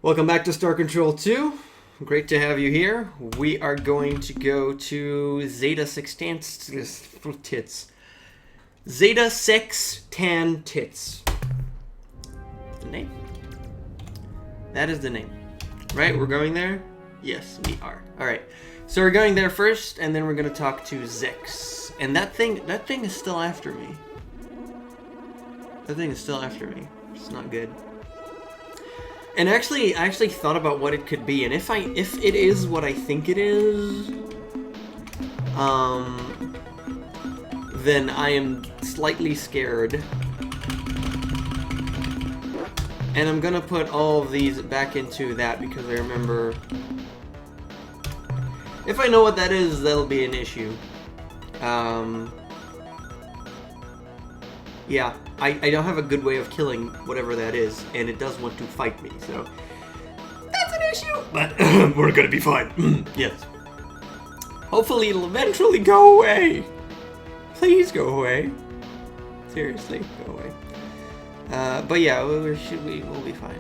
Welcome back to Star Control 2. Great to have you here. We are going to go to Zeta Sextant Tits. Zeta Sextan Tits. The name? That is the name. Right? We're going there? Yes, we are. Alright. So we're going there first, and then we're going to talk to Zex. And that thing is still after me. That thing is still after me. It's not good. And I actually thought about what it could be, and if it is what I think it is, then I am slightly scared. And I'm gonna put all of these back into that because I remember if I know what that is, that'll be an issue. Yeah, I don't have a good way of killing whatever that is, and it does want to fight me, so that's an issue, but we're gonna be fine. Yes. Hopefully it'll eventually go away. Please go away. Seriously, go away. But yeah, we'll be fine.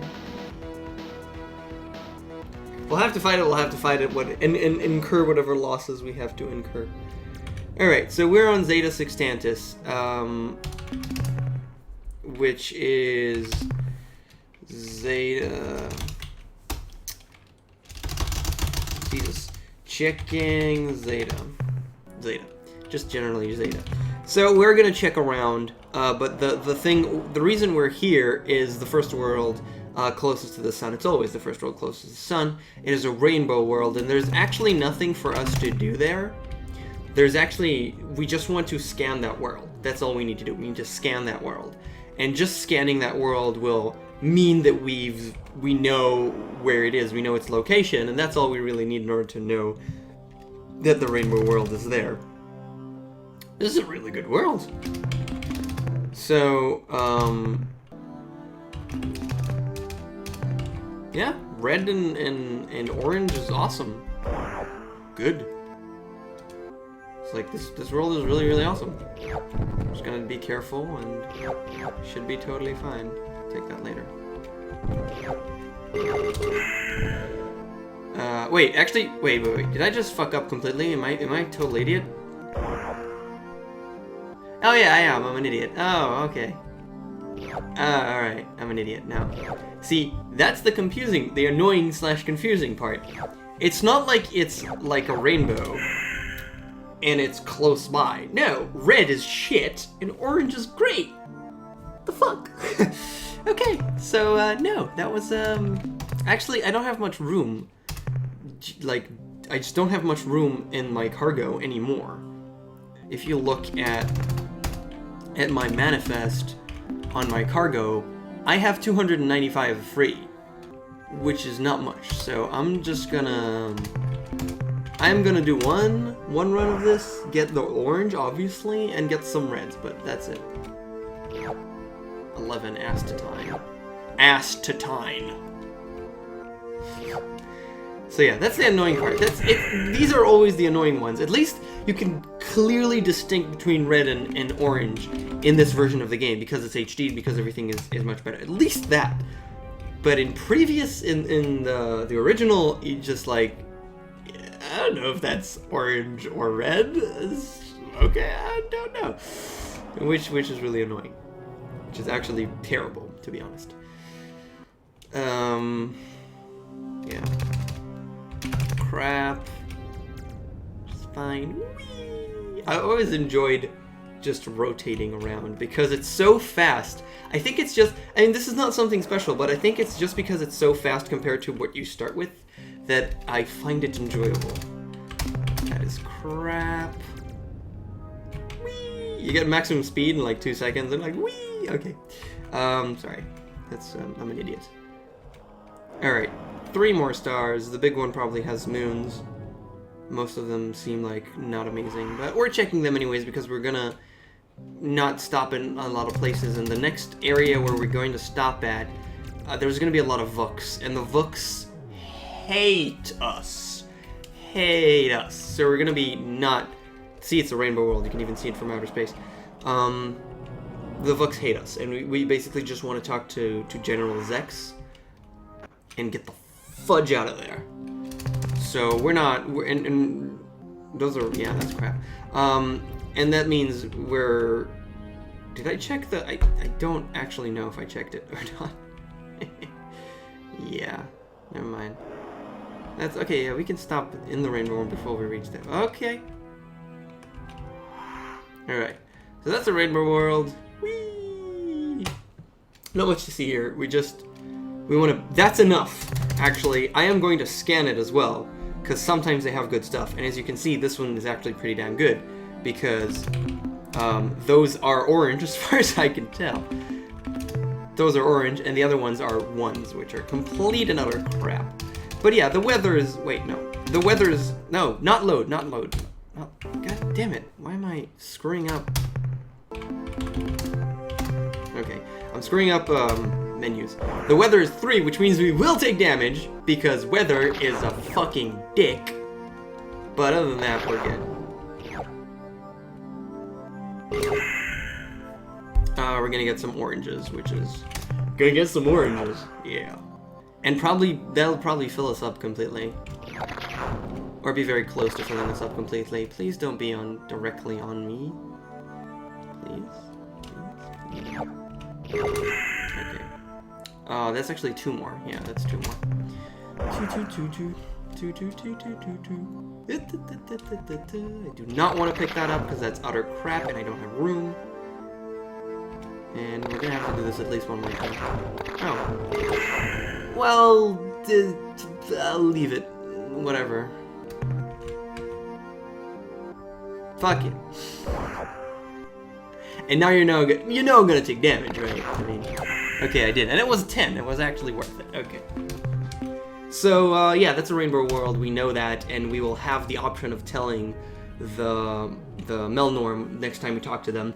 We'll have to fight it, and incur whatever losses we have to incur. Alright, so we're on Zeta Sextantis, which is Zeta. Jesus. Checking Zeta. Just generally Zeta. So we're gonna check around, but the reason we're here is the first world closest to the sun. It's always the first world closest to the sun. It is a rainbow world, and there's actually nothing for us to do there. We just want to scan that world. That's all we need to do. We need to scan that world. And just scanning that world will mean that we know where it is. We know its location, and that's all we really need in order to know that the rainbow world is there. This is a really good world. So, yeah, red and orange is awesome. Good. It's like this world is really, really awesome. Just gonna be careful and should be totally fine. Take that later. Wait. Did I just fuck up completely? Am I a total idiot? Oh yeah, I am. I'm an idiot. Oh, okay. Alright. I'm an idiot now. See, that's the annoying/confusing part. It's not like it's like a rainbow and it's close by. No, red is shit and orange is great. The fuck? Okay, so no, that was actually I don't have much room. Like, I just don't have much room in my cargo anymore. If you look at my manifest on my cargo, I have 295 free, which is not much. So I'm gonna do one run of this, get the orange, obviously, and get some reds, but that's it. 11 Astatine. So yeah, that's the annoying part. That's it. These are always the annoying ones. At least you can clearly distinct between red and orange in this version of the game because it's HD, because everything is much better. At least that. But in the original, you just like, I don't know if that's orange or red. Okay, I don't know. Which is really annoying. Which is actually terrible, to be honest. Yeah. Crap. It's fine. Whee! I always enjoyed just rotating around because it's so fast. I think it's just, I mean, this is not something special, but I think it's just because it's so fast compared to what you start with that I find it enjoyable. That is crap. Whee! You get maximum speed in like 2 seconds and like, whee! Okay. Sorry. That's, I'm an idiot. Alright. 3 more stars. The big one probably has moons. Most of them seem like not amazing, but we're checking them anyways because we're gonna not stop in a lot of places. And the next area where we're going to stop at, there's gonna be a lot of Vooks, and the Vooks hate us. So we're gonna be not... See, it's a rainbow world. You can even see it from outer space. The Vooks hate us, and we basically just want to talk to General Zex. and get the fudge out of there. So we're not, and those are, yeah, that's crap. And that means we're, did I check the, I don't actually know if I checked it or not. Yeah, never mind. That's, okay, yeah, we can stop in the rainbow world before we reach there. Okay. Alright, so that's the rainbow world. Whee! Not much to see here, we want to, that's enough, actually. I am going to scan it as well, because sometimes they have good stuff. And as you can see, this one is actually pretty damn good, because those are orange as far as I can tell. Those are orange, and the other ones are ones, which are complete and utter crap. But yeah, the weather is, wait, no. The weather is, no, not load. Oh, God damn it, why am I screwing up? Okay, I'm screwing up menus. The weather is 3, which means we will take damage, because weather is a fucking dick. But other than that, we're good. We're gonna get some oranges, which is... Gonna get some oranges, yeah. And that'll probably fill us up completely. Or be very close to filling us up completely. Please don't be directly on me. Please. Okay. That's actually 2 more. Yeah, that's 2 more. 2. I do not want to pick that up because that's utter crap and I don't have room. And we're gonna have to do this at least one more time. Oh. Well, I'll leave it. Whatever. Fuck it. And now you know I'm gonna take damage, right? I mean, okay, I did, and it was 10. It was actually worth it. Okay. So yeah, that's a rainbow world. We know that, and we will have the option of telling the Melnorme next time we talk to them.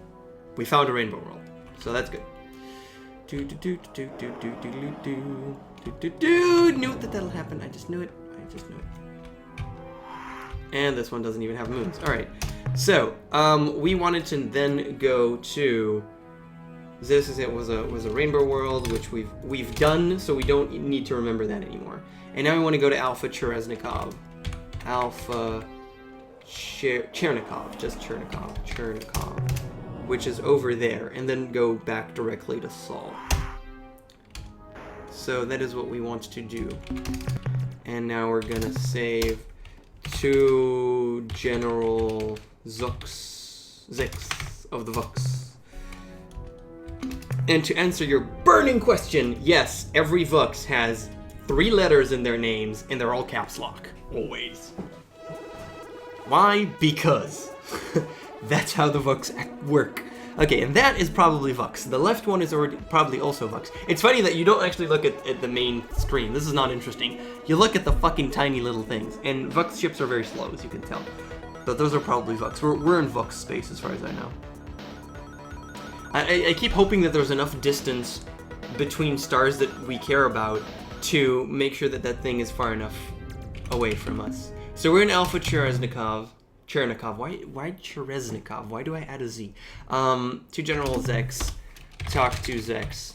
We found a rainbow world, so that's good. Knew that that'll happen. I just knew it. And this one doesn't even have moons. All right. So, we wanted to then go to this. Was a rainbow world, which we've done, so we don't need to remember that anymore. And now we want to go to Alpha Chereznikov, Chernikov, which is over there, and then go back directly to Sol. So that is what we want to do. And now we're gonna save to General Zex of the Vux. And to answer your burning question, yes, every Vux has 3 letters in their names, and they're all caps lock. Always. Why? Because. That's how the Vux work. Okay, and that is probably Vux. The left one is probably also Vux. It's funny that you don't actually look at the main screen. This is not interesting. You look at the fucking tiny little things. And Vux ships are very slow, as you can tell. But those are probably Vux. We're in Vux space, as far as I know. I keep hoping that there's enough distance between stars that we care about to make sure that that thing is far enough away from us. So we're in Alpha Chereznikov. Why Chereznikov? Why do I add a Z? To General Zex. Talk to Zex.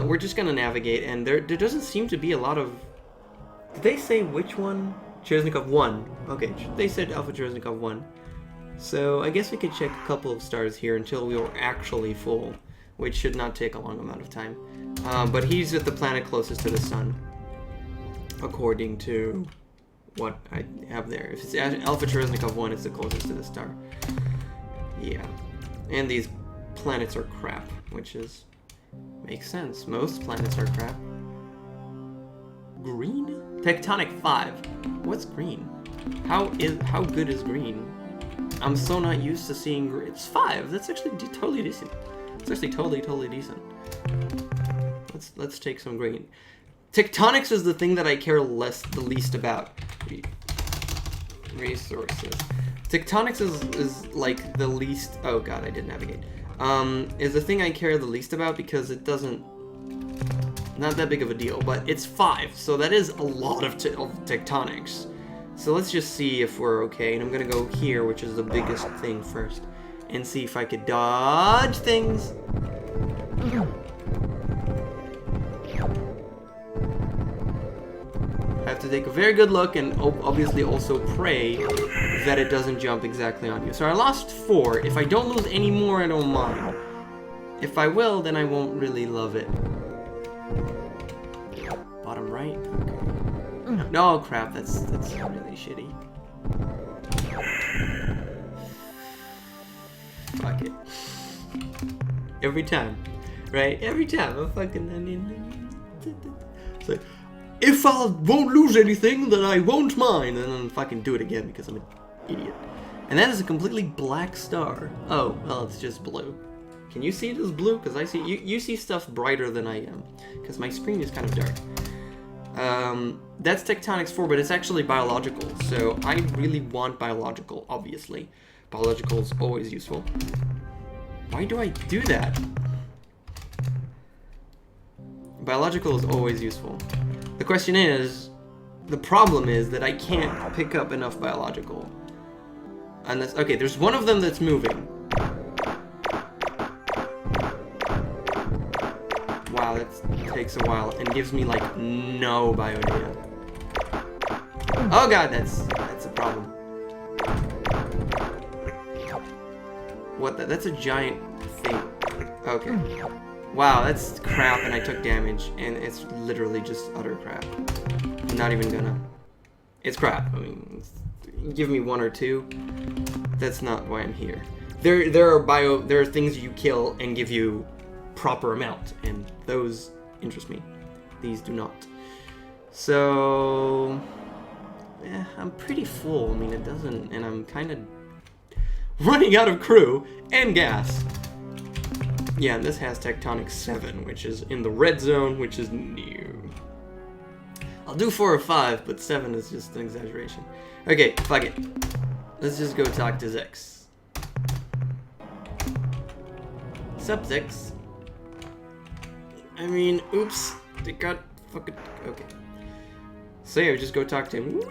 We're just gonna navigate, and there doesn't seem to be a lot of... Did they say which one? Chereznikov 1. Okay, they said Alpha Chereznikov 1. So I guess we could check a couple of stars here until we were actually full, which should not take a long amount of time. But he's at the planet closest to the sun, according to what I have there. If it's Alpha Chereznikov 1, it's the closest to the star. Yeah. And these planets are crap, which makes sense. Most planets are crap. Green? Tectonic 5. What's green? How good is green? I'm so not used to seeing green. It's 5. That's actually totally decent. It's actually totally decent. Let's take some green. Tectonics is the thing that I care the least about. Resources. Tectonics is like the least... Oh god, I did navigate. Is the thing I care the least about because it doesn't... Not that big of a deal, but it's 5, so that is a lot of tectonics. So let's just see if we're okay, and I'm gonna go here, which is the biggest thing first, and see if I could dodge things. to take a very good look and obviously also pray that it doesn't jump exactly on you. So I lost 4. If I don't lose any more, I don't mind. If I will, then I won't really love it. Bottom right? Okay. No, crap, that's really shitty. Fuck it. Every time. Right? Every time. I'm fucking... It's like, if I won't lose anything, then I won't mind. And then fucking do it again because I'm an idiot. And that is a completely black star. Oh, well, it's just blue. Can you see it as blue? Because I see... You see stuff brighter than I am. Because my screen is kind of dark. That's Tectonics 4, but it's actually biological. So I really want biological, obviously. Biological is always useful. Why do I do that? Biological is always useful. The question is, the problem is that I can't pick up enough biological. Unless, okay, there's one of them that's moving. Wow, that takes a while and gives me like no biodata. Oh god, that's a problem. What? That's a giant thing. Okay. Wow, that's crap, and I took damage, and it's literally just utter crap. I'm not even gonna. It's crap. I mean, give me 1 or 2. That's not why I'm here. There are things you kill and give you proper amount, and those interest me. These do not. So, yeah, I'm pretty full. I mean, it doesn't, and I'm kind of running out of crew and gas. Yeah, and this has Tectonic 7, which is in the red zone, which is new. I'll do 4 or 5, but 7 is just an exaggeration. Okay, fuck it. Let's just go talk to Zex. Sup, Zex? I mean, oops. They got fucking... Okay. So yeah, just go talk to him.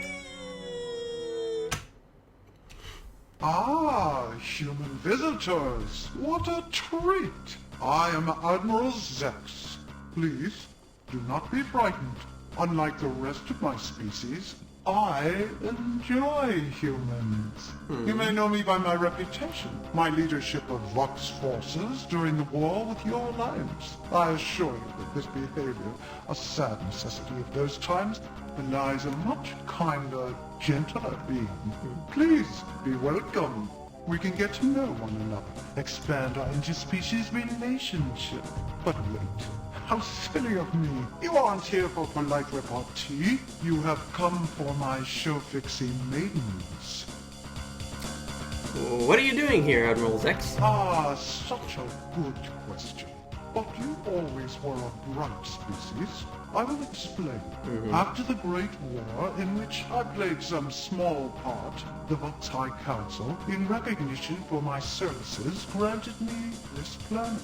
Ah, human visitors. What a treat. I am Admiral Zex. Please, do not be frightened. Unlike the rest of my species, I enjoy humans. You may know me by my reputation, my leadership of Vox forces during the war with your alliance. I assure you that this behavior, a sad necessity of those times, belies a much kinder, gentler being. Please, be welcome. We can get to know one another, expand our interspecies relationship. But wait, how silly of me. You aren't here for polite repartee. You have come for my show-fixing maidens. What are you doing here, Admiral Zex? Ah, such a good question. But you always were a bright species. I will explain. After the Great War, in which I played some small part, the Vox High Council, in recognition for my services, granted me this planet,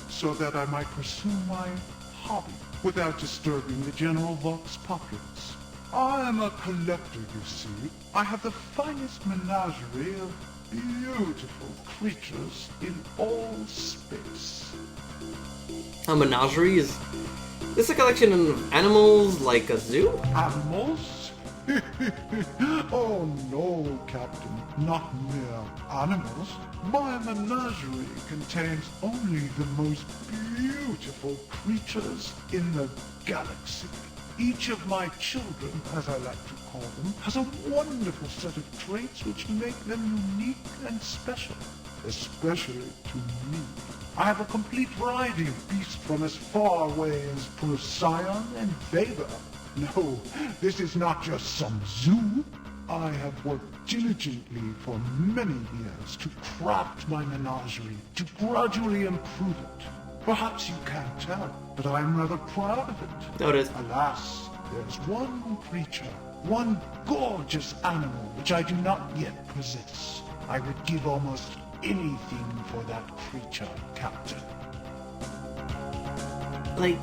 so that I might pursue my hobby without disturbing the general Vox populace. I am a collector, you see. I have the finest menagerie of beautiful creatures in all space. A menagerie is this a collection of animals like a zoo? Animals? Oh no, Captain. Not mere animals. My menagerie contains only the most beautiful creatures in the galaxy. Each of my children, as I like to call them, has a wonderful set of traits which make them unique and special. Especially to me. I have a complete variety of beasts from as far away as Procyon and Vega. No, this is not just some zoo. I have worked diligently for many years to craft my menagerie, to gradually improve it. Perhaps you can't tell, but I am rather proud of it. Notice. Alas, there's one creature, one gorgeous animal which I do not yet possess. I would give almost anything for that creature, Captain. Like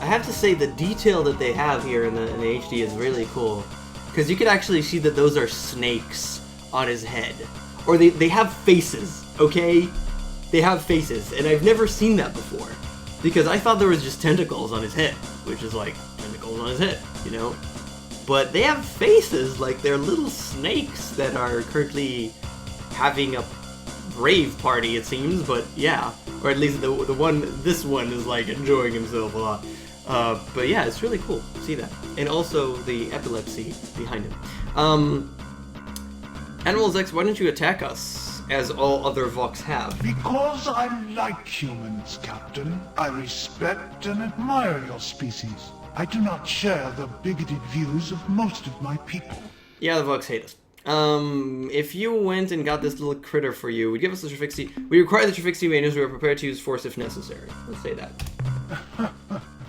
I have to say the detail that they have here in the HD is really cool, because you can actually see that those are snakes on his head, or they have faces. Okay, they have faces, and I've never seen that before, because I thought there was just tentacles on his head, which is like tentacles on his head, you know. but they have faces like they're little snakes that are currently having a rave party, it seems, but yeah. Or at least this one is like enjoying himself a lot. But yeah, it's really cool. See that. And also the epilepsy behind it. Admiral Zex, why don't you attack us, as all other Vox have? Because I like humans, Captain. I respect and admire your species. I do not share the bigoted views of most of my people. Yeah, the Vox hate us. If you went and got this little critter for you, would give us the Trafixie. We require the Trafixie manuals. We are prepared to use force if necessary. Let's say that.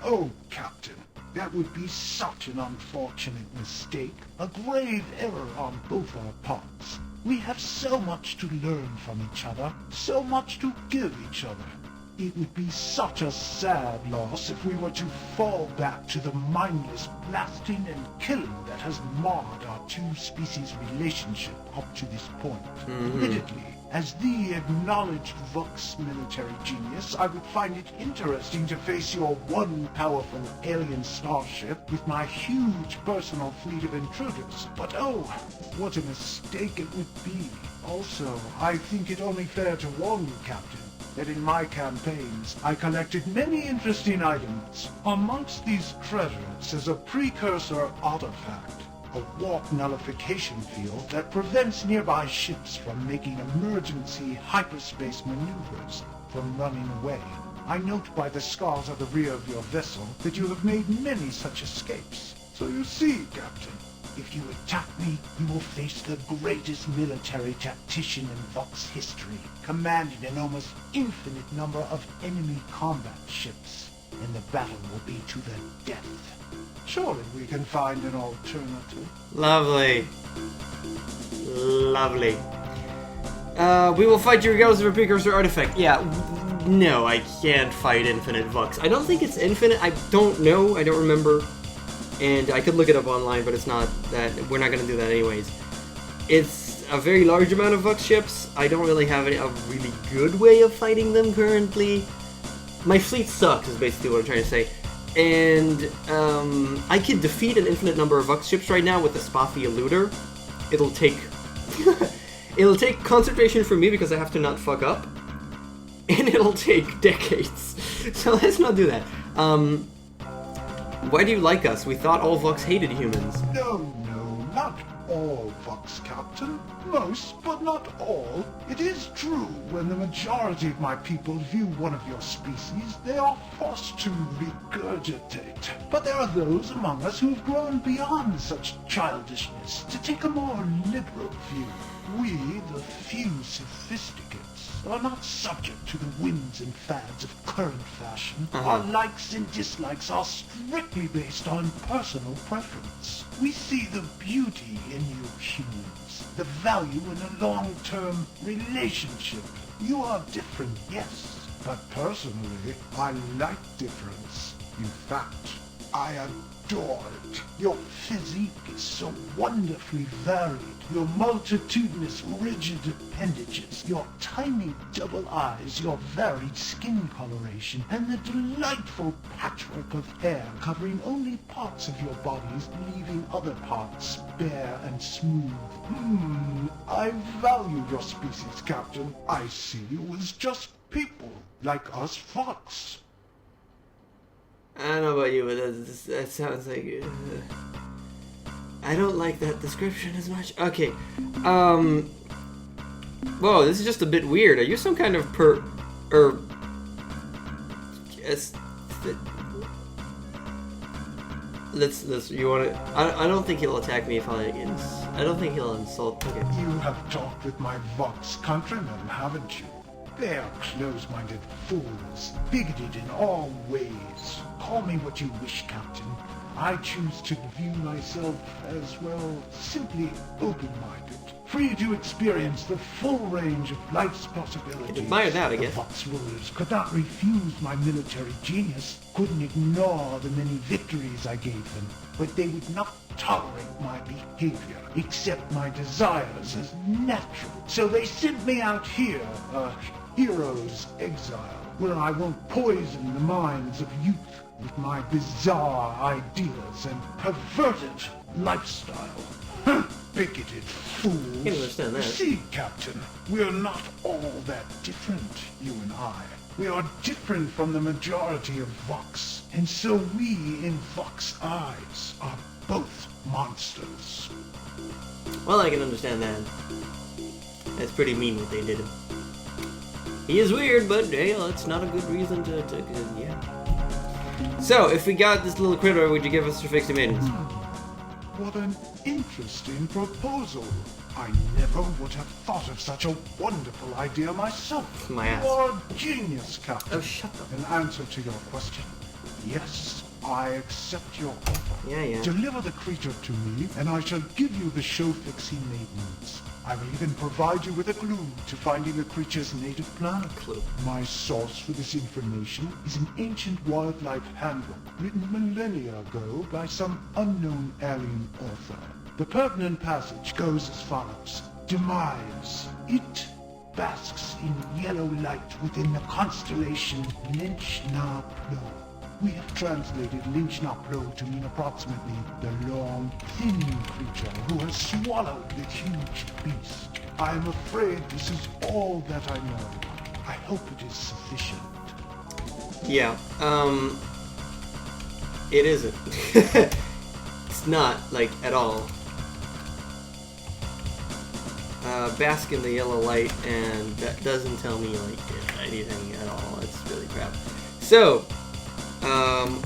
Oh, Captain, that would be such an unfortunate mistake. A grave error on both our parts. We have so much to learn from each other, so much to give each other. It would be such a sad loss if we were to fall back to the mindless blasting and killing that has marred our two species' relationship up to this point. Admittedly, as the acknowledged Vox military genius, I would find it interesting to face your one powerful alien starship with my huge personal fleet of intruders. But oh, what a mistake it would be. Also, I think it only fair to warn you, Captain, that in my campaigns, I collected many interesting items. Amongst these treasures is a precursor artifact, a warp nullification field that prevents nearby ships from making emergency hyperspace maneuvers from running away. I note by the scars on the rear of your vessel that you have made many such escapes. So you see, Captain, if you attack me, you will face the greatest military tactician in Vox history, commanding an almost infinite number of enemy combat ships, and the battle will be to the death. Surely we can find an alternative. Lovely. Lovely. We will fight you regardless of a precursor artifact. Yeah, no, I can't fight Infinite Vox. I don't think it's infinite. I don't know. I don't remember. And I could look it up online, but it's not that. We're not going to do that anyways. It's a very large amount of Vox ships. I don't really have a really good way of fighting them currently. My fleet sucks, is basically what I'm trying to say. And I could defeat an infinite number of Vox ships right now with the Spathi Eluder. It'll take it'll take concentration from me because I have to not fuck up, and it'll take decades. So let's not do that. Why do you like us? We thought all Vox hated humans. No, not all, Vox Captain. Most, but not all. It is true, when the majority of my people view one of your species, they are forced to regurgitate. But there are those among us who have grown beyond such childishness to take a more liberal view. We, the few sophisticates, are not subject to the whims and fads of current fashion. Our likes and dislikes are strictly based on personal preference. We see the beauty in you humans, the value in a long-term relationship. You are different, yes, but personally, I like difference. In fact, I adore it. Your physique is so wonderfully varied. Your multitudinous rigid appendages, your tiny double eyes, your varied skin coloration, and the delightful patchwork of hair covering only parts of your bodies, leaving other parts bare and smooth. I value your species, Captain. I see you as just people, like us Vox. I don't know about you, but that sounds like... I don't like that description as much. Okay. Whoa, this is just a bit weird. Are you some kind of let's you wanna... I don't think he'll attack me if I don't think he'll insult... Okay. You have talked with my Vox countrymen, haven't you? They are close-minded fools, bigoted in all ways. Call me what you wish, Captain. I choose to view myself as, well, simply open-minded, free to experience the full range of life's possibilities. Admire that, I guess. The Vox rulers could not refuse my military genius, couldn't ignore the many victories I gave them, but they would not tolerate my behavior, accept my desires as natural. So they sent me out here, a hero's exile, where I won't poison the minds of youth with my bizarre ideas and perverted lifestyle. Bigoted fools. I can understand that. See, Captain, we're not all that different, you and I. We are different from the majority of Vox, and so we, in Vox eyes, are both monsters. Well, I can understand that. That's pretty mean what they did. He is weird, but hey, it's not a good reason to yeah. So, if we got this little critter, would you give us your fixed maintenance? What an interesting proposal. I never would have thought of such a wonderful idea myself. My ass. You are a genius, Captain. Oh, shut up. In answer to your question, yes, I accept your offer. Yeah. Deliver the creature to me, and I shall give you the show-fixing maintenance. I will even provide you with a clue to finding the creature's native planet. Clue. My source for this information is an ancient wildlife handbook written millennia ago by some unknown alien author. The pertinent passage goes as follows. Demise. It basks in yellow light within the constellation Lynch-Na-Plo. We have translated Lynch-Na-Plo to mean approximately the long, thin creature who has swallowed the huge beast. I am afraid this is all that I know. I hope it is sufficient. Yeah, it isn't. It's not, like, at all. Bask in the yellow light, and that doesn't tell me, like, anything at all. It's really crap. So,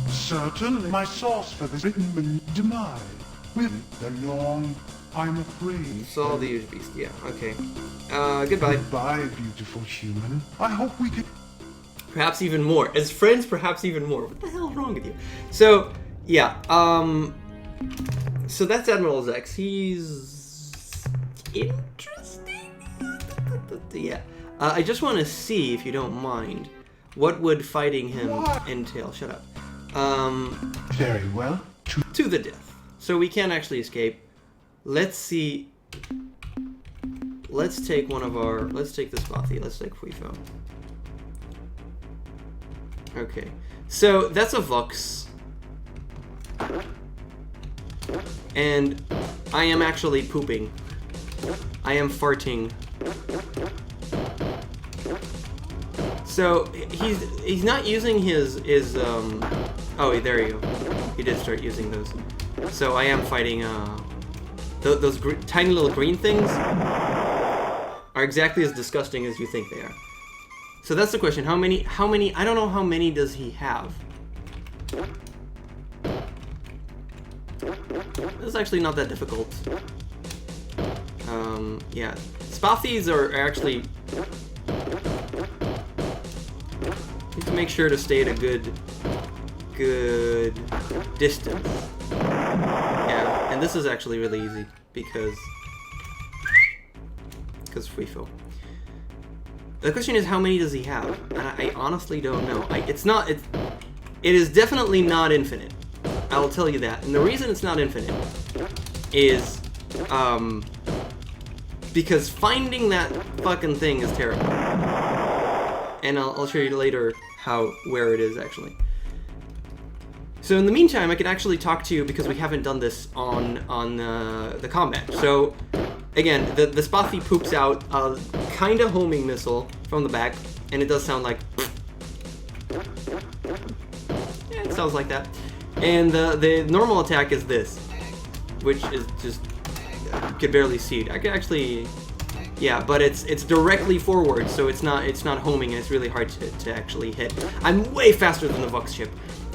Certainly, my source for this written demise. With the long, I'm afraid. saw the huge beast. Yeah, okay. Goodbye. Goodbye, beautiful human. I hope we can... Perhaps even more. As friends, perhaps even more. What the hell is wrong with you? So, yeah, so that's Admiral Zex. He's interesting. Yeah. I just want to see, if you don't mind, what would fighting him entail? Shut up. Very well. To the death. So we can't actually escape. Let's see. Let's take one of our... Let's take this Bothy. Let's take Fuifo. Okay. So that's a Vox. And I am actually pooping. I am farting. So he's not using his oh, there you go. He did start using those. So I am fighting those tiny little green things are exactly as disgusting as you think they are. So that's the question. How many I don't know how many does he have. It's actually not that difficult. Yeah. Spathies are actually... Need to make sure to stay at a good distance. Yeah, and this is actually really easy because Fuifo. The question is, how many does he have? And I honestly don't know. It is definitely not infinite. I'll tell you that. And the reason it's not infinite is because finding that fucking thing is terrible. And I'll show you later where it is actually. So in the meantime, I could actually talk to you because we haven't done this on the combat. So again, the Spathy poops out a kind of homing missile from the back, and it does sound like... Yeah, it sounds like that. And the normal attack is this, which is just... You could barely see it. I could actually... Yeah, but it's directly forward, so it's not homing, and it's really hard to actually hit. I'm way faster than the Vox ship.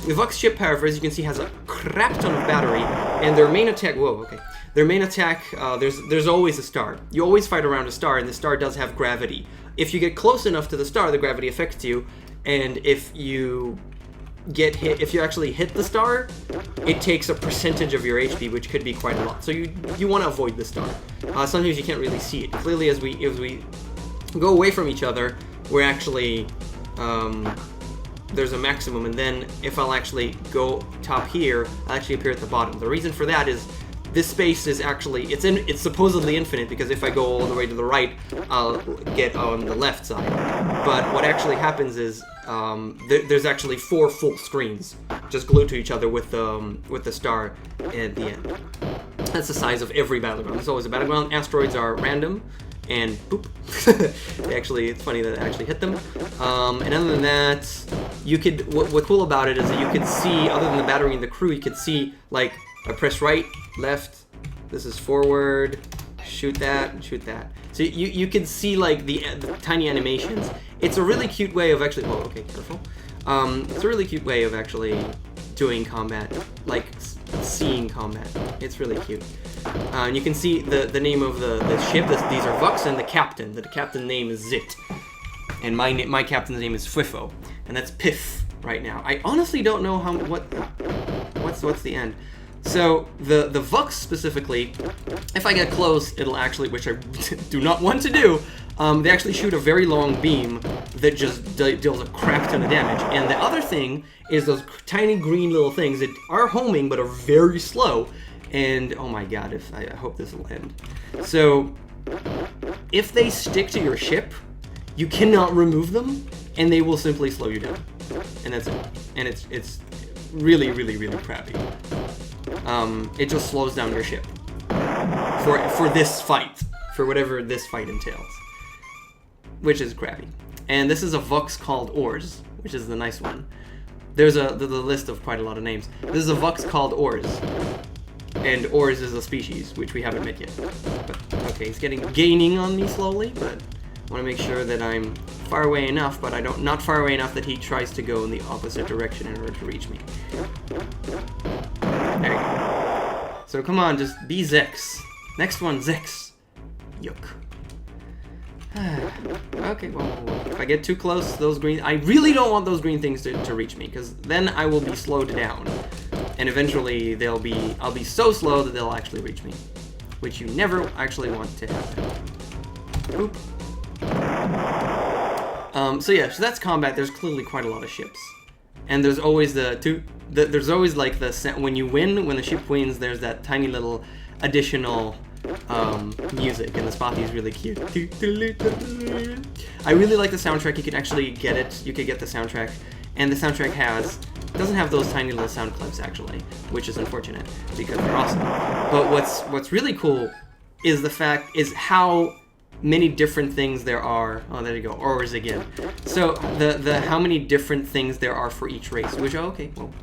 The Vox ship, however, as you can see, has a crap ton of battery, and their main attack... Whoa, okay. Their main attack, there's always a star. You always fight around a star, and the star does have gravity. If you get close enough to the star, the gravity affects you, and if you get hit, if you actually hit the star, it takes a percentage of your HP, which could be quite a lot. So you want to avoid the star. Sometimes you can't really see it. Clearly, as we go away from each other, we're actually there's a maximum, and then if I'll actually go top here, I'll actually appear at the bottom. The reason for that is this space is actually it's supposedly infinite, because if I go all the way to the right, I'll get on the left side. But what actually happens is there's actually 4 full screens just glued to each other with the star at the end. That's the size of every battleground. There's always a battleground. Asteroids are random, and boop. It's funny that it actually hit them. And other than that, you could. What's cool about it is that you could see, other than the battery and the crew, you could see, like, I press right, left. This is forward. Shoot that. Shoot that. So you can see, like, the tiny animations. It's a really cute way of actually. Oh, okay, careful. It's a really cute way of actually doing combat, like seeing combat. It's really cute. And you can see the name of the ship. These are Vux and the captain. The captain name is Zit, and my captain's name is Fwifo, and that's Piff right now. I honestly don't know what's the end. So the Vux specifically, if I get close, it'll actually, which I do not want to do. They actually shoot a very long beam that just deals a crap ton of damage. And the other thing is those tiny green little things that are homing but are very slow. And oh my god, I hope this will end. So if they stick to your ship, you cannot remove them, and they will simply slow you down. And that's it. And it's really, really, really crappy. It just slows down your ship for this fight, for whatever this fight entails, which is crappy. And this is a Vux called Urs, which is the nice one. There's the list of quite a lot of names. This is a Vux called Urs, and Urs is a species which we haven't met yet. But okay, he's gaining on me slowly, but I want to make sure that I'm far away enough, but not far away enough that he tries to go in the opposite direction in order to reach me. There you go. So come on, just be Zex. Next one, Zex. Yuck. Okay, well, if I get too close, those green... I really don't want those green things to reach me, because then I will be slowed down. And eventually, I'll be so slow that they'll actually reach me. Which you never actually want to happen. Boop. So yeah, so that's combat. There's clearly quite a lot of ships. And there's always there's always like when you win, when the ship wins, there's that tiny little additional music, and the spotty is really cute. I really like the soundtrack. You can actually get it. You could get the soundtrack, and the soundtrack doesn't have those tiny little sound clips actually, which is unfortunate because they're awesome. But what's really cool is how many different things there are. Oh, there you go, Urs again. So the how many different things there are for each race, which okay, well,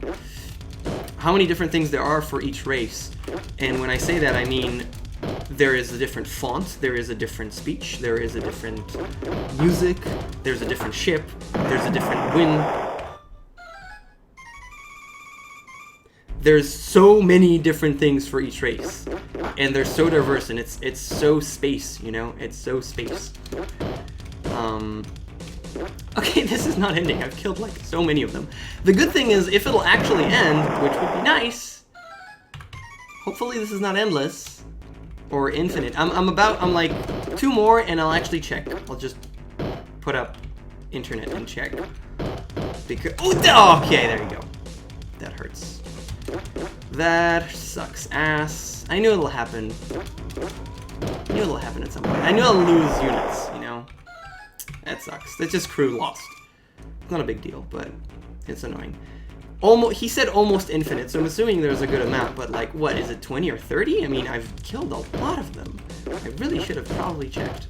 how many different things there are for each race. And when I say that, I mean there is a different font, there is a different speech, there is a different music, there's a different ship, there's a different wind. There's so many different things for each race, and they're so diverse, and it's so space, you know? It's so space. Okay, this is not ending. I've killed, like, so many of them. The good thing is, if it'll actually end, which would be nice, hopefully this is not endless, or infinite. I'm like 2 more, and I'll actually check. I'll just put up internet and check. Because, oh, okay, there you go. That hurts. That sucks ass. I knew it'll happen. I knew it'll happen at some point. I knew I'll lose units, you know? That sucks. That's just crew lost. It's not a big deal, but it's annoying. He said almost infinite, so I'm assuming there's a good amount, but like, what, is it 20 or 30? I mean, I've killed a lot of them. I really should have probably checked.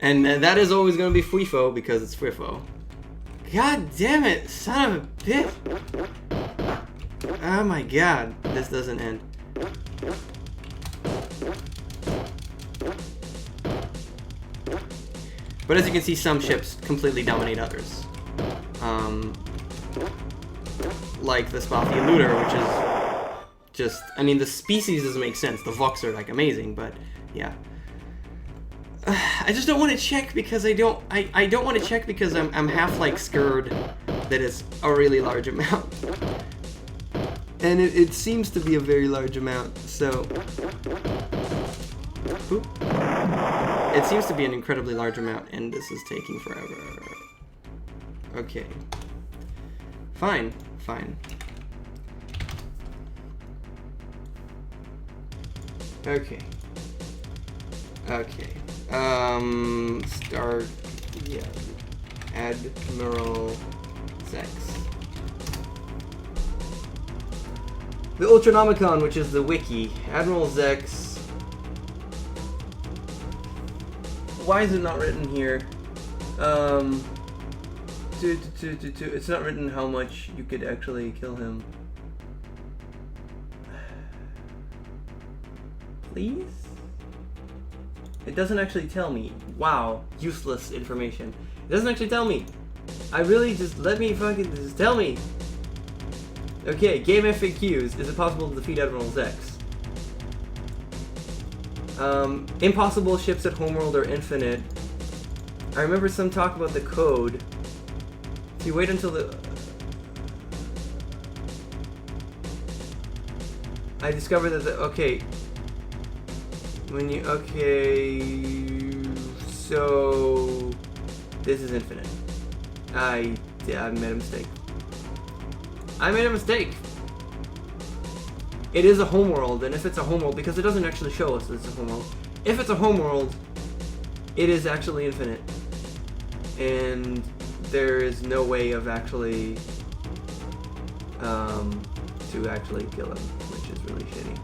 And that is always going to be Fwifo, because it's Fwifo. God damn it, son of a bitch! Oh my god, this doesn't end. But as you can see, some ships completely dominate others. Like the Spothy Looter, which is just... I mean, the species doesn't make sense. The Vux are, like, amazing, but yeah. I just don't want to check because I don't want to check because I'm half like scared that it's a really large amount. And it seems to be a very large amount, so boop. It seems to be an incredibly large amount, and this is taking forever. Okay. Fine. Okay. Okay. Yeah. Admiral Zex. The Ultranomicon, which is the wiki. Admiral Zex. Why is it not written here? It's not written how much you could actually kill him. Please? It doesn't actually tell me. Wow, useless information. It doesn't actually tell me. I really just let me fucking just tell me. Okay, game FAQs. Is it possible to defeat Admiral Zex? Impossible ships at Homeworld are infinite. I remember some talk about the code. If you wait until the... I discovered that the... Okay. When you... Okay... So... This is infinite. I made a mistake. I made a mistake! It is a homeworld, and if it's a homeworld, because it doesn't actually show us it's a homeworld. If it's a homeworld, it is actually infinite. And there is no way of actually... to actually kill him, which is really shitty.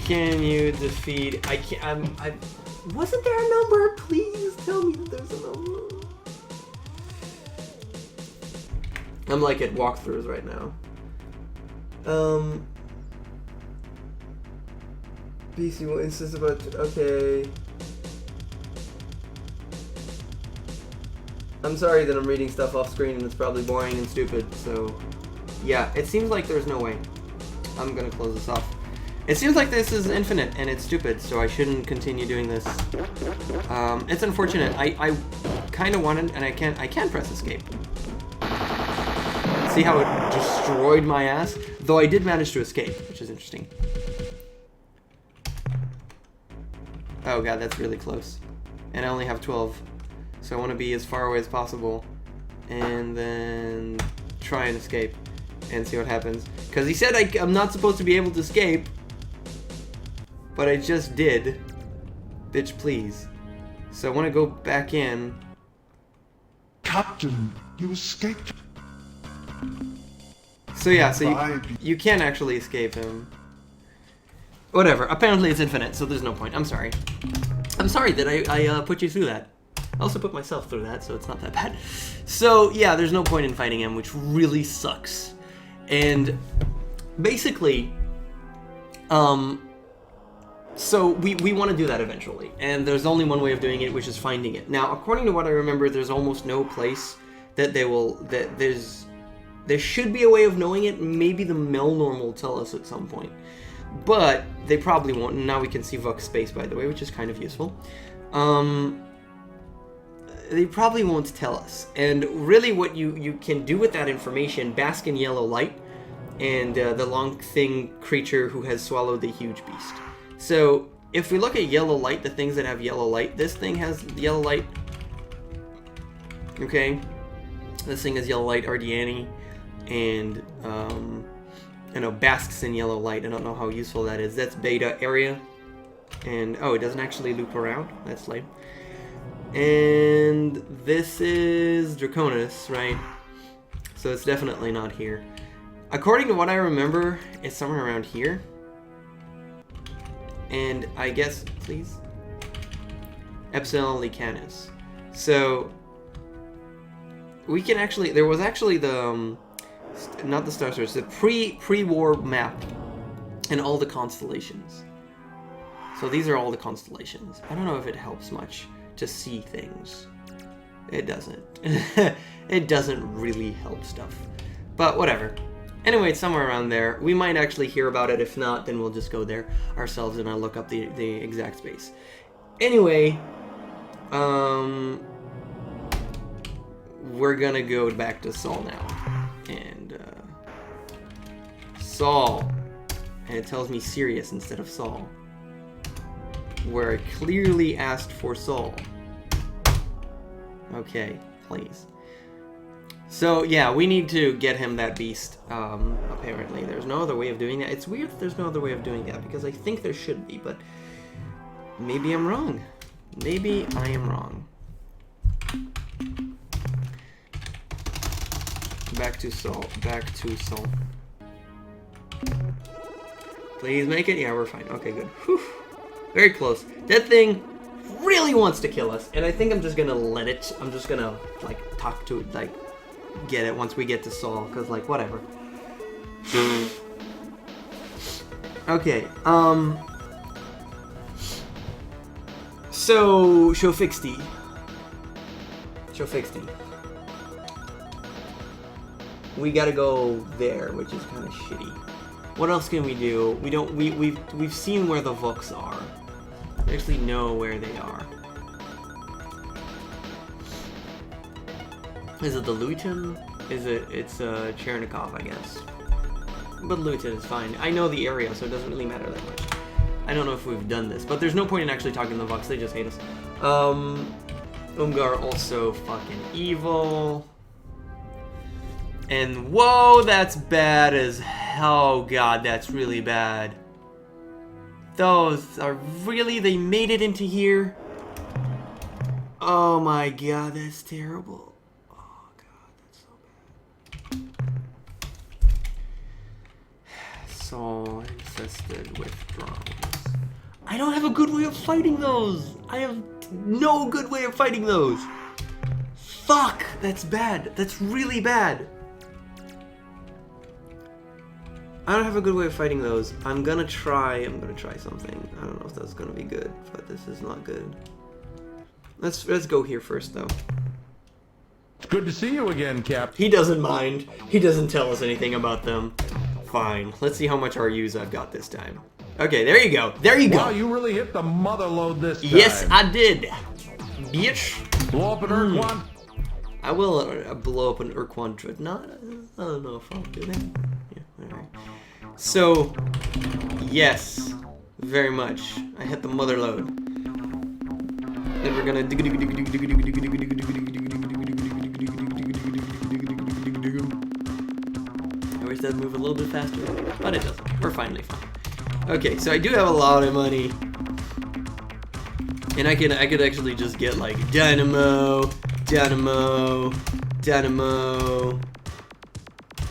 Can you defeat... I can't... Wasn't there a number? Please tell me that there's a number. I'm like at walkthroughs right now. BC will insist about... Okay. I'm sorry that I'm reading stuff off screen and it's probably boring and stupid, so... Yeah, it seems like there's no way. I'm gonna close this off. It seems like this is infinite and it's stupid, so I shouldn't continue doing this. It's unfortunate. I kind of wanted, and I can't press escape. See how it destroyed my ass? Though I did manage to escape, which is interesting. Oh god, that's really close. And I only have 12. So I want to be as far away as possible. And then try and escape. And see what happens. Because he said I'm not supposed to be able to escape. But I just did. Bitch, please. So I want to go back in. Captain, you escaped. So yeah, so you can't actually escape him. Whatever. Apparently it's infinite, so there's no point. I'm sorry. I'm sorry that I put you through that. I also put myself through that, so it's not that bad. So yeah, there's no point in fighting him, which really sucks. And basically, so we want to do that eventually, and there's only one way of doing it, which is finding it. Now, according to what I remember, there's almost no place that there should be a way of knowing it. Maybe the Melnorme will tell us at some point, but they probably won't. And now we can see Vux space, by the way, which is kind of useful. They probably won't tell us. And really what you can do with that information, bask in yellow light, and the long thing creature who has swallowed the huge beast. So if we look at yellow light, the things that have yellow light, this thing has yellow light. Okay, this thing has yellow light, Ardiani, and you know, basks in yellow light. I don't know how useful that is. That's beta area, and oh, it doesn't actually loop around. That's lame. And this is Draconis, right? So it's definitely not here. According to what I remember, it's somewhere around here. And I guess, please, Epsilon Licanis. So we can actually, there was actually the, not the Star Search, the pre-war map and all the constellations. So these are all the constellations. I don't know if it helps much to see things. It doesn't. It doesn't really help stuff. But whatever. Anyway, it's somewhere around there. We might actually hear about it. If not, then we'll just go there ourselves and I'll look up the exact space. Anyway, we're gonna go back to Sol now. And, Sol. And it tells me Sirius instead of Sol. Where I clearly asked for Sol. Okay, please. So yeah, we need to get him that beast. Apparently, there's no other way of doing that. It's weird that there's no other way of doing that because I think there should be, but Maybe I'm wrong. Maybe I am wrong. Back to Sol. Back to Sol. Please make it. Yeah, we're fine. Okay, good. Whew. Very close. That thing really wants to kill us, and I think I'm just gonna let it. I'm just gonna like talk to it, like get it once we get to Sol, cause like whatever. Okay. So show fixty. Show fixty. We gotta go there, which is kind of shitty. What else can we do? We don't. We've seen where the Vox are. We actually know where they are. Is it the Luton? Is it? It's Chernikov, I guess. But Luton is fine. I know the area, so it doesn't really matter that much. I don't know if we've done this, but there's no point in actually talking to the Vox. They just hate us. Umgar also fucking evil. And whoa, that's bad as hell. God, that's really bad. Those are really, they made it into here. Oh my God, that's terrible. Oh God, that's so bad. So infested with drones. I don't have a good way of fighting those. I have no good way of fighting those. Fuck, that's bad. That's really bad. I don't have a good way of fighting those. I'm gonna try something. I don't know if that's gonna be good, but this is not good. Let's go here first though. Good to see you again, Cap. He doesn't mind. He doesn't tell us anything about them. Fine. Let's see how much RUs I've got this time. Okay, there you go. There you go. Wow, you really hit the mother load this time. Yes, I did. Bitch. Blow up an Ur-Quan? I will blow up an Ur-Quan dreadnought. I don't know if I'll do that. Yeah, alright. So, yes, very much. I hit the mother load. Then we're gonna. I wish that moved a little bit faster, but it doesn't. We're finally fine. Okay, so I do have a lot of money, and I could actually just get like dynamo.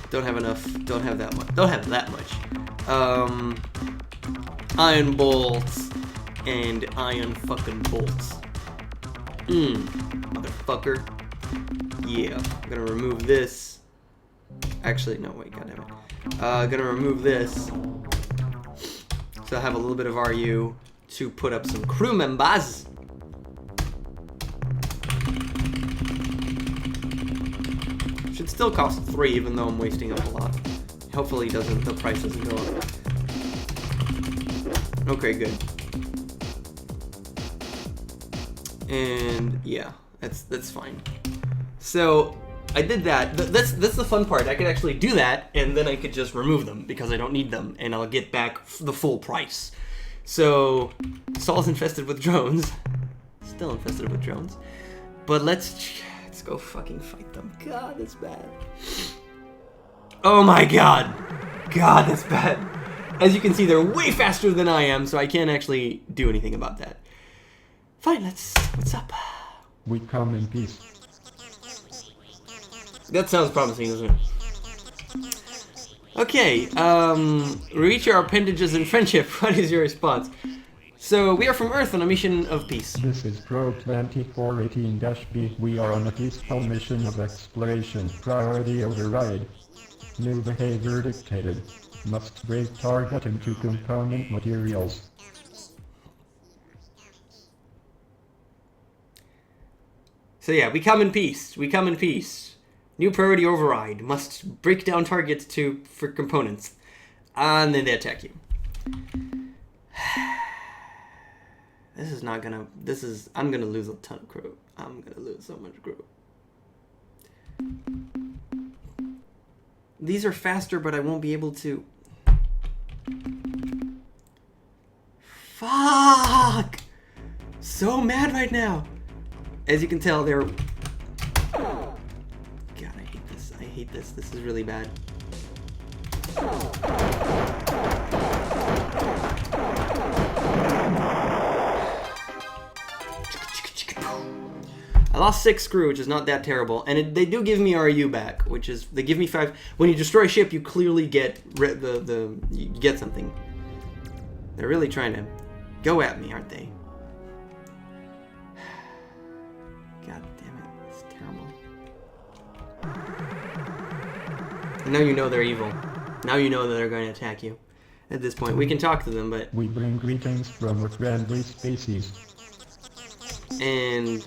Don't have enough. Don't have that much. Don't have that much. Iron bolts and iron fucking bolts. Motherfucker. Yeah. I'm gonna remove this. Actually, no. Wait. Goddammit. Gonna remove this. So I have a little bit of RU to put up some crew members. Should still cost 3, even though I'm wasting up a lot. Hopefully the price doesn't go up. Okay, good. And yeah, that's fine. So I did that. That's the fun part. I could actually do that, and then I could just remove them because I don't need them, and I'll get back the full price. So Sol's infested with drones. Still infested with drones. But let's go fucking fight them. God, that's bad. Oh my God. God, that's bad. As you can see, they're way faster than I am, so I can't actually do anything about that. Fine, what's up? We come in peace. That sounds promising, doesn't it? Okay, reach our appendages in friendship. What is your response? So, we are from Earth on a mission of peace. This is Pro 2418-B. We are on a peaceful mission of exploration. Priority override. New behavior dictated. Must break target into component materials. So yeah, we come in peace. We come in peace. New priority override. Must break down targets for components. And then they attack you. I'm gonna lose a ton of crew. I'm gonna lose so much crew. These are faster, but I won't be able to. Fuck! So mad right now. As you can tell, they're. God, I hate this. I hate this. This is really bad. I lost 6 crew, which is not that terrible, and they do give me RU back, which is they give me 5. When you destroy a ship, you clearly get you get something. They're really trying to go at me, aren't they? God damn it, it's terrible. And now you know they're evil. Now you know that they're going to attack you. At this point, we can talk to them, but We bring greetings from a friendly species. and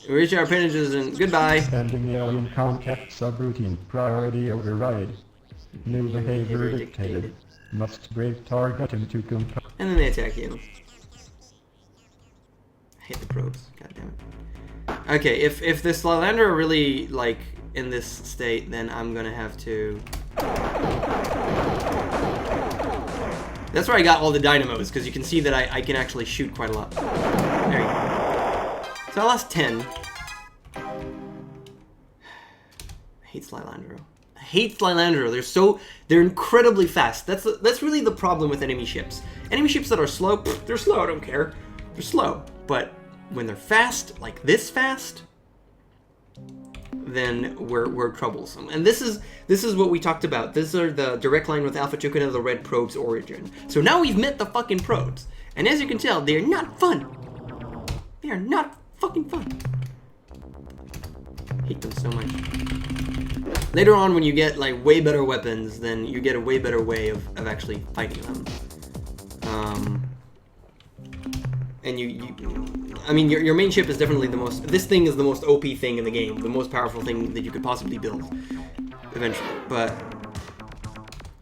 we reach our appendages and goodbye. Ending alien contact subroutine. Priority override. New behavior dictated. Must break target into compound. And then they attack you. I hate the probes. God damn it. Okay, if this Lilander are really like in this state, then I'm gonna have to. That's where I got all the dynamos, because you can see that I can actually shoot quite a lot. There you go. So I lost 10. I hate Slylandro. I hate Slylandro. They're incredibly fast. That's really the problem with enemy ships. Enemy ships that are slow, they're slow, I don't care. They're slow. But when they're fast, like this fast, then we're troublesome. And this is what we talked about. These are the direct line with Alpha Tucana of the Red Probe's origin. So now we've met the fucking probes. And as you can tell, they're not fun. They are not fucking fun. I hate them so much. Later on, when you get like way better weapons, then you get a way better way of actually fighting them. And I mean, your main ship is definitely the most. This thing is the most OP thing in the game, the most powerful thing that you could possibly build, eventually. But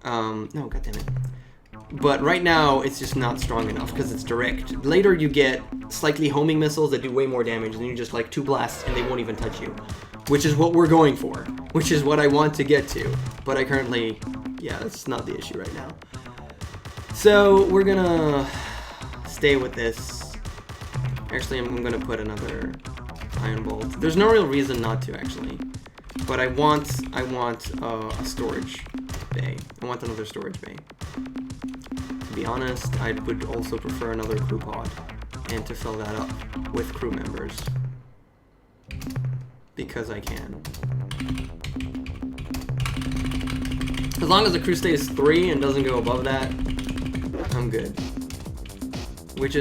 no, goddammit. But right now, it's just not strong enough because it's direct. Later, you get slightly homing missiles that do way more damage, and you just like 2 blasts and they won't even touch you, which is what we're going for, which is what I want to get to. But I currently, yeah, that's not the issue right now. So we're gonna stay with this. Actually, I'm gonna put another iron bolt. There's no real reason not to, actually. But I want a storage bay. I want another storage bay. To be honest, I would also prefer another crew pod, and to fill that up with crew members. Because I can. As long as the crew stays 3 and doesn't go above that, I'm good. Which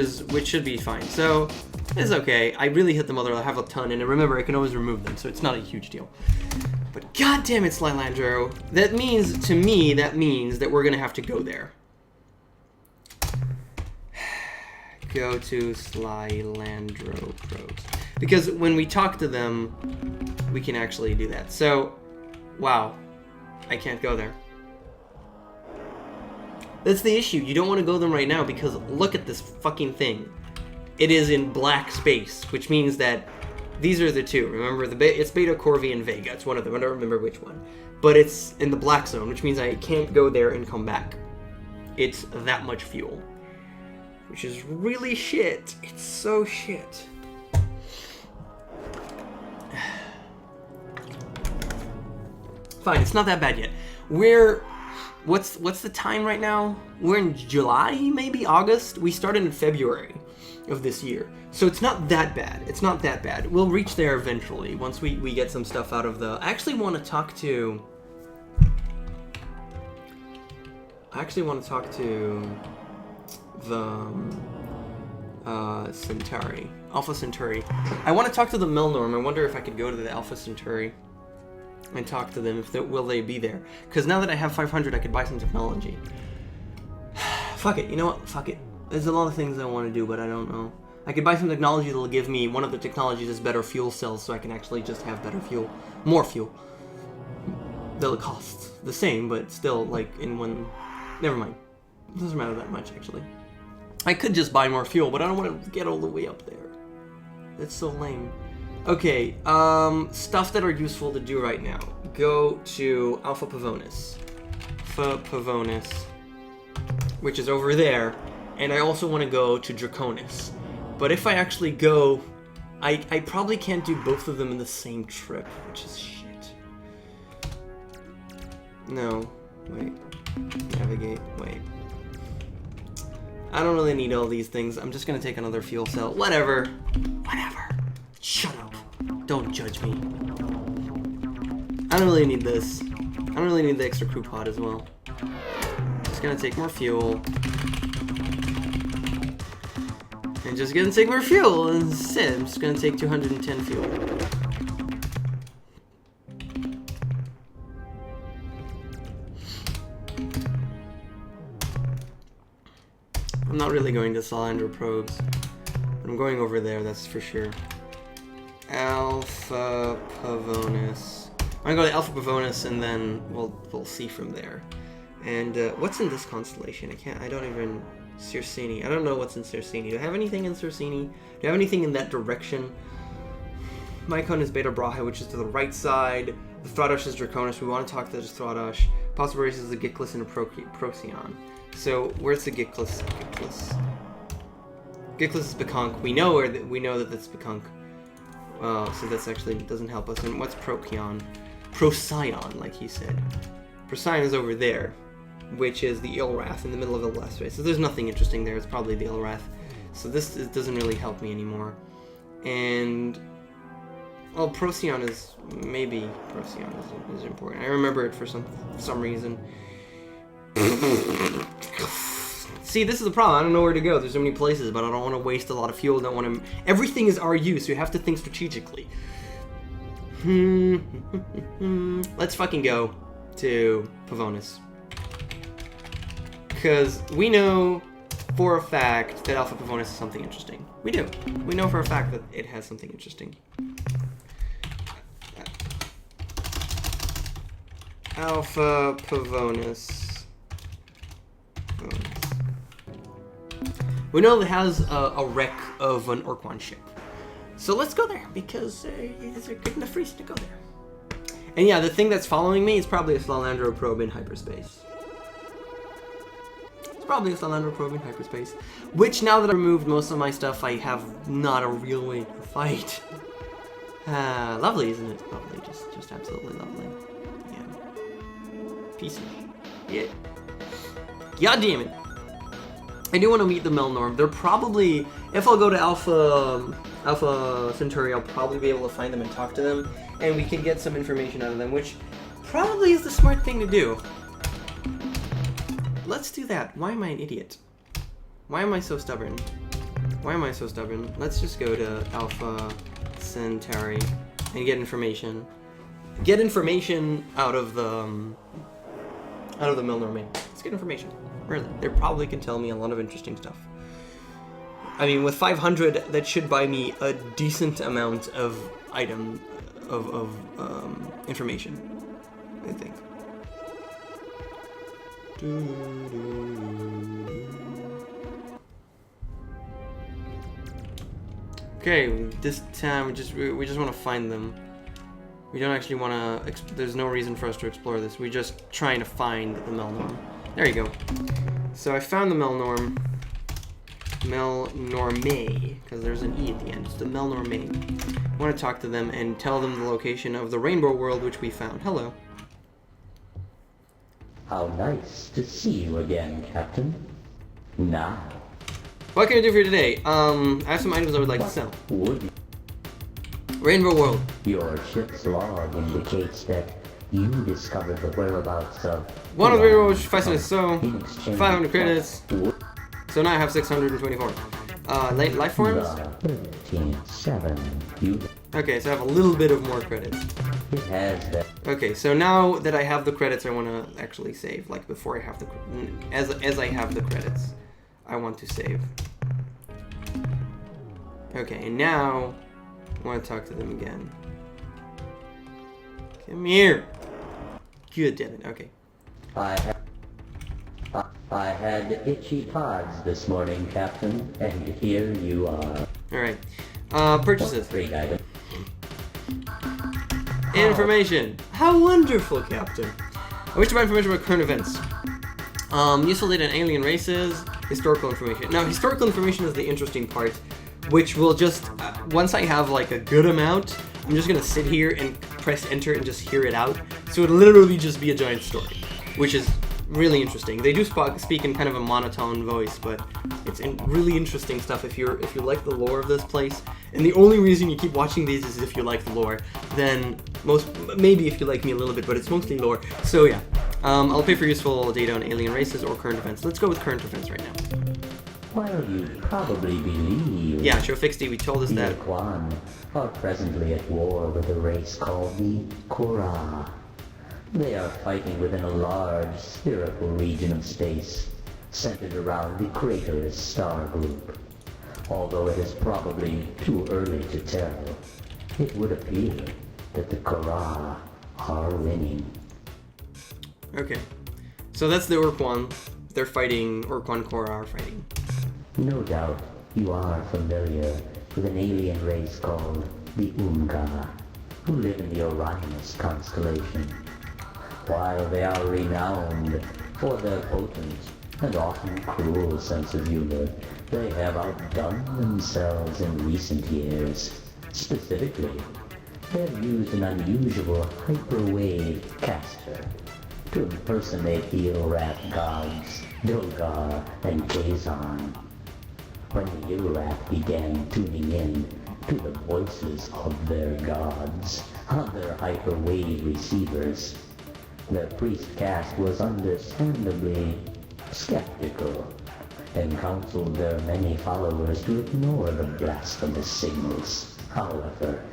should be fine. So it's okay. I really hit the mother. I have a ton, and remember, I can always remove them, so it's not a huge deal. But goddamn it, Slylandro. That means to me that we're gonna have to go there. Go to Slylandro probes, because when we talk to them, we can actually do that. So, wow, I can't go there. That's the issue. You don't want to go them right now because look at this fucking thing. It is in black space, which means that these are the 2. Remember, it's Beta, Corvi, and Vega. It's one of them. I don't remember which one. But it's in the black zone, which means I can't go there and come back. It's that much fuel. Which is really shit. It's so shit. Fine, it's not that bad yet. What's the time right now? We're in July, maybe August. We started in February of this year, so it's not that bad. It's not that bad. We'll reach there eventually once we get some stuff out of the. I actually want to talk to the Centauri, Alpha Centauri. I want to talk to the Melnorme. I wonder if I could go to the Alpha Centauri and talk to them. Will they be there? Because now that I have 500, I could buy some technology. Fuck it. You know what? Fuck it. There's a lot of things I want to do, but I don't know. I could buy some technology that'll give me one of the technologies is better fuel cells, so I can actually just have better fuel, more fuel. They'll cost the same, but still, like in one. Never mind. It doesn't matter that much, actually. I could just buy more fuel, but I don't want to get all the way up there. That's so lame. Okay, stuff that are useful to do right now. Go to Alpha Pavonis. Which is over there. And I also want to go to Draconis. But if I actually go, I probably can't do both of them in the same trip, which is shit. No, wait. Navigate, wait. I don't really need all these things. I'm just gonna take another fuel cell. Whatever. Shut up. Don't judge me. I don't really need this. I don't really need the extra crew pod as well. Just gonna take more fuel. And just gonna take more fuel instead. I'm just gonna take 210 fuel. I'm not really going to Salandra probes. But I'm going over there, that's for sure. Alpha Pavonis. I'm gonna go to Alpha Pavonis and then we'll see from there. And what's in this constellation? I don't even... Circini. I don't know what's in Circini. Do I have anything in Circini? Do I have anything in that direction? Mycon is Beta Brahe, which is to the right side. The Thradosh is Draconis. We want to talk to the Thradosh. Possible race is the Gickless and a Procyon. So where's the Gickless? Gickless is Bekonk. We know that that's Bekonk. So that's actually doesn't help us. And what's Procyon? Procyon, like he said. Procyon is over there, which is the Ilrath in the middle of the last race. So there's nothing interesting there. It's probably the Ilrath. So this doesn't really help me anymore. And well, Procyon is maybe Procyon is important. I remember it for some reason. See, this is the problem. I don't know where to go. There's so many places, but I don't want to waste a lot of fuel. I don't want to. Everything is RU, so you have to think strategically. Let's fucking go to Pavonis. Because we know for a fact that Alpha Pavonis is something interesting. We do. We know for a fact that it has something interesting. Alpha Pavonis. We know it has a wreck of an Ur-Quan ship. So let's go there, because it's a good enough reason to go there. And yeah, the thing that's following me is probably a Salandra probe in hyperspace. It's probably a Salandra probe in hyperspace. Which, now that I've removed most of my stuff, I have not a real way to fight. Lovely, isn't it? Lovely, just absolutely lovely. Yeah. Peaceful. Yeah. God damn it. I do want to meet the Melnorme. They're probably, if I'll go to Alpha Centauri, I'll probably be able to find them and talk to them, and we can get some information out of them, which probably is the smart thing to do. Let's do that. Why am I an idiot? Why am I so stubborn? Why am I so stubborn? Let's just go to Alpha Centauri and get information. Get information out of the Melnorme. Let's get information. Really, they probably can tell me a lot of interesting stuff. I mean, with 500, that should buy me a decent amount of information, I think. Okay, this time we just want to find them. We don't actually want to. There's no reason for us to explore this. We're just trying to find the Melnorme. There you go. So I found the Melnorme. Melnorme, because there's an E at the end. It's the Melnorme. I want to talk to them and tell them the location of the Rainbow World, which we found. Hello. How nice to see you again, Captain. Now, What can I do for you today? I have some items I would like to sell. would you? Rainbow World. Your ship's log indicates that you discovered the whereabouts of One of the Rainbow World, 500 so, in exchange 500 credits. So now I have 624. Life forms? 13-7. You Okay, so I have a little bit of more credits. it has that. Okay, so now that I have the credits, I want to actually save. Like before I have the, as I have the credits, I want to save. Okay, and now I want to talk to them again. Come here. Good, damn it. Okay. I had itchy pods this morning, Captain, and here you are. All right. Purchases. Great item. Information. How wonderful, Captain. I wish to buy information about current events. Useful data on alien races. Historical information. Now, historical information is the interesting part, which will just once I have like a good amount, I'm just gonna sit here and press enter and just hear it out. So it'll literally just be a giant story, which is really interesting. They do speak in kind of a monotone voice, but it's really interesting stuff if you like the lore of this place. And the only reason you keep watching these is if you like the lore. Then maybe if you like me a little bit, but it's mostly lore. So yeah, I'll pay for useful data on alien races or current events. Let's go with current events right now. While you probably believe Yeah, sure, Fixty, we told us the that. Ur-Quan are presently at war with a race called the Kora. They are fighting within a large spherical region of space, centered around the craterless star group. Although it is probably too early to tell, it would appear that the Kora are winning. Okay, so that's the Ur-Quan. They're fighting, Ur-Quan Kora are fighting. No doubt you are familiar with an alien race called the Unga, who live in the Orionus constellation. While they are renowned for their potent and often cruel sense of humor, they have outdone themselves in recent years. Specifically, they have used an unusual hyperwave caster to impersonate the Ur-Rat gods Dogar and Kazon. When the Ur-Rat began tuning in to the voices of their gods on their hyperwave receivers, the priest caste was understandably skeptical and counseled their many followers to ignore the blasphemous signals. However,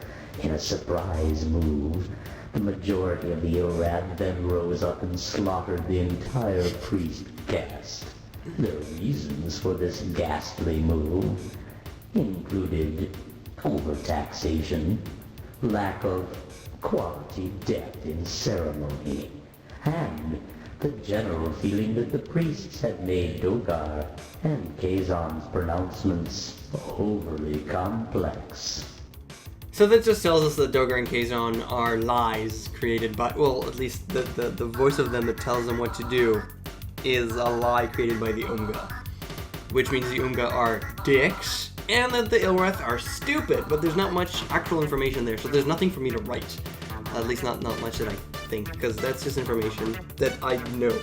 in a surprise move, the majority of the Ur-Rat then rose up and slaughtered the entire priest caste. The reasons for this ghastly move included overtaxation, lack of quality depth in ceremony, and the general feeling that the priests had made Dogar and Kazon's pronouncements overly complex. So that just tells us that Dogar and Kazon are lies created by, well, at least the voice of them that tells them what to do is a lie created by the Unga. Which means the Unga are dicks, and that the Ilrath are stupid, but there's not much actual information there, so there's nothing for me to write. At least not much that I think, because that's just information that I know.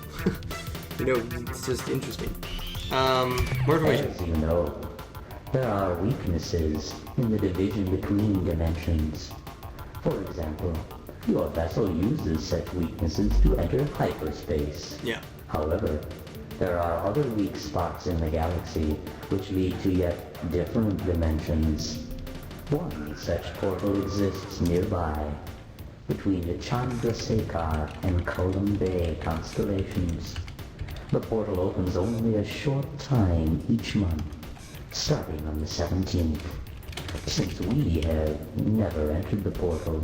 You know, it's just interesting. More information. As you know, there are weaknesses in the division between dimensions. For example, your vessel uses such weaknesses to enter hyperspace. Yeah. However, there are other weak spots in the galaxy which lead to yet different dimensions. One such portal exists nearby, between the Chandrasekhar and Kolum Bay constellations. The portal opens only a short time each month, starting on the 17th. Since we have never entered the portal,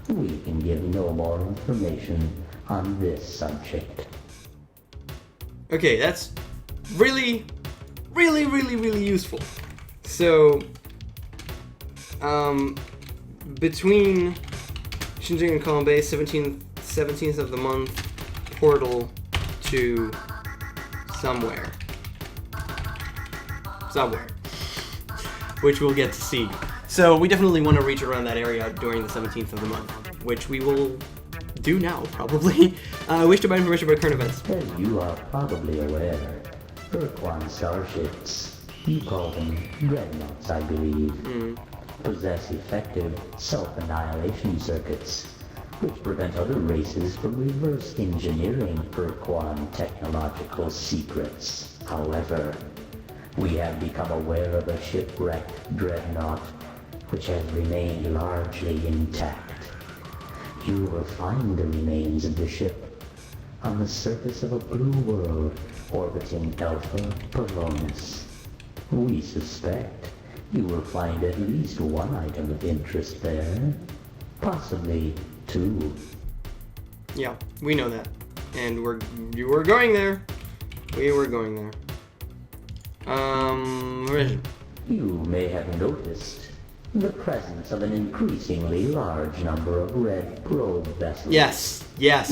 we can give no more information on this subject. Okay, that's really useful. So, between Xinjiang and Kolum Bay, 17th of the month, portal to somewhere, which we'll get to see. So we definitely want to reach around that area during the 17th of the month, which we will do now, probably. Wish to buy information about current events. As you are probably aware, Ur-Quan starships, you call them dreadnoughts, I believe, possess effective self-annihilation circuits, which prevent other races from reverse engineering Ur-Quan technological secrets. However, we have become aware of a shipwrecked dreadnought, which has remained largely intact. You will find the remains of the ship on the surface of a blue world orbiting Alpha Polonus. We suspect you will find at least one item of interest there, possibly two. Yeah, we know that, and you were going there. We were going there. Vision. You may have noticed the presence of an increasingly large number of red probe vessels. Yes.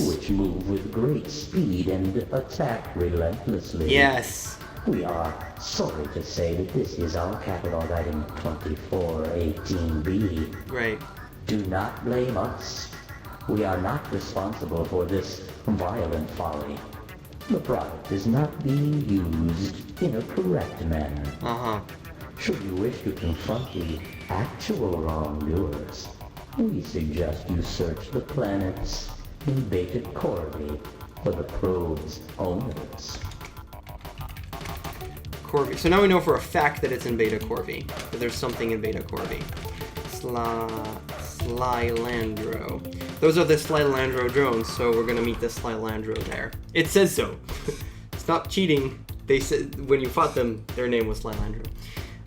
Which move with great speed and attack relentlessly. Yes. We are sorry to say that this is our catalog item 2418B. Right. Do not blame us. We are not responsible for this violent folly. The product is not being used in a correct manner. Uh-huh. Should you wish to confront the actual wrongdoers, we suggest you search the planets in Beta Corvi for the probe's owners. Corvi. So now we know for a fact that it's in Beta Corvi. That there's something in Beta Corvi. Slylandro. Those are the Slylandro drones, so we're gonna meet the Slylandro there. It says so. Stop cheating. They said when you fought them, their name was Slylandro.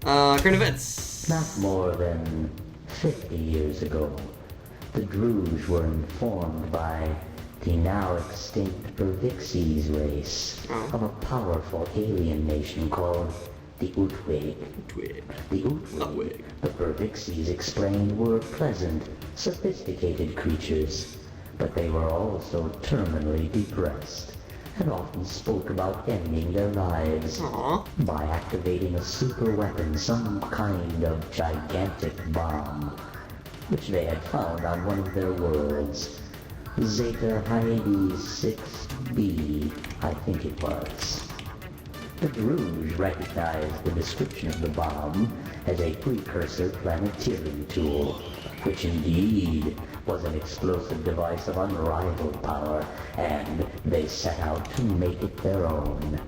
Current events. Not more than 50 years ago, the Druge were informed by the now extinct Pervixies race of a powerful alien nation called the Utwig. The Utwig, the Pervixies explained, were pleasant, sophisticated creatures, but they were also terminally depressed and often spoke about ending their lives by activating a super weapon, some kind of gigantic bomb, which they had found on one of their worlds. Zeta 6B, I think it was. The Druge recognized the description of the bomb as a precursor planetary tool, which indeed was an explosive device of unrivaled power, and they set out to make it their own.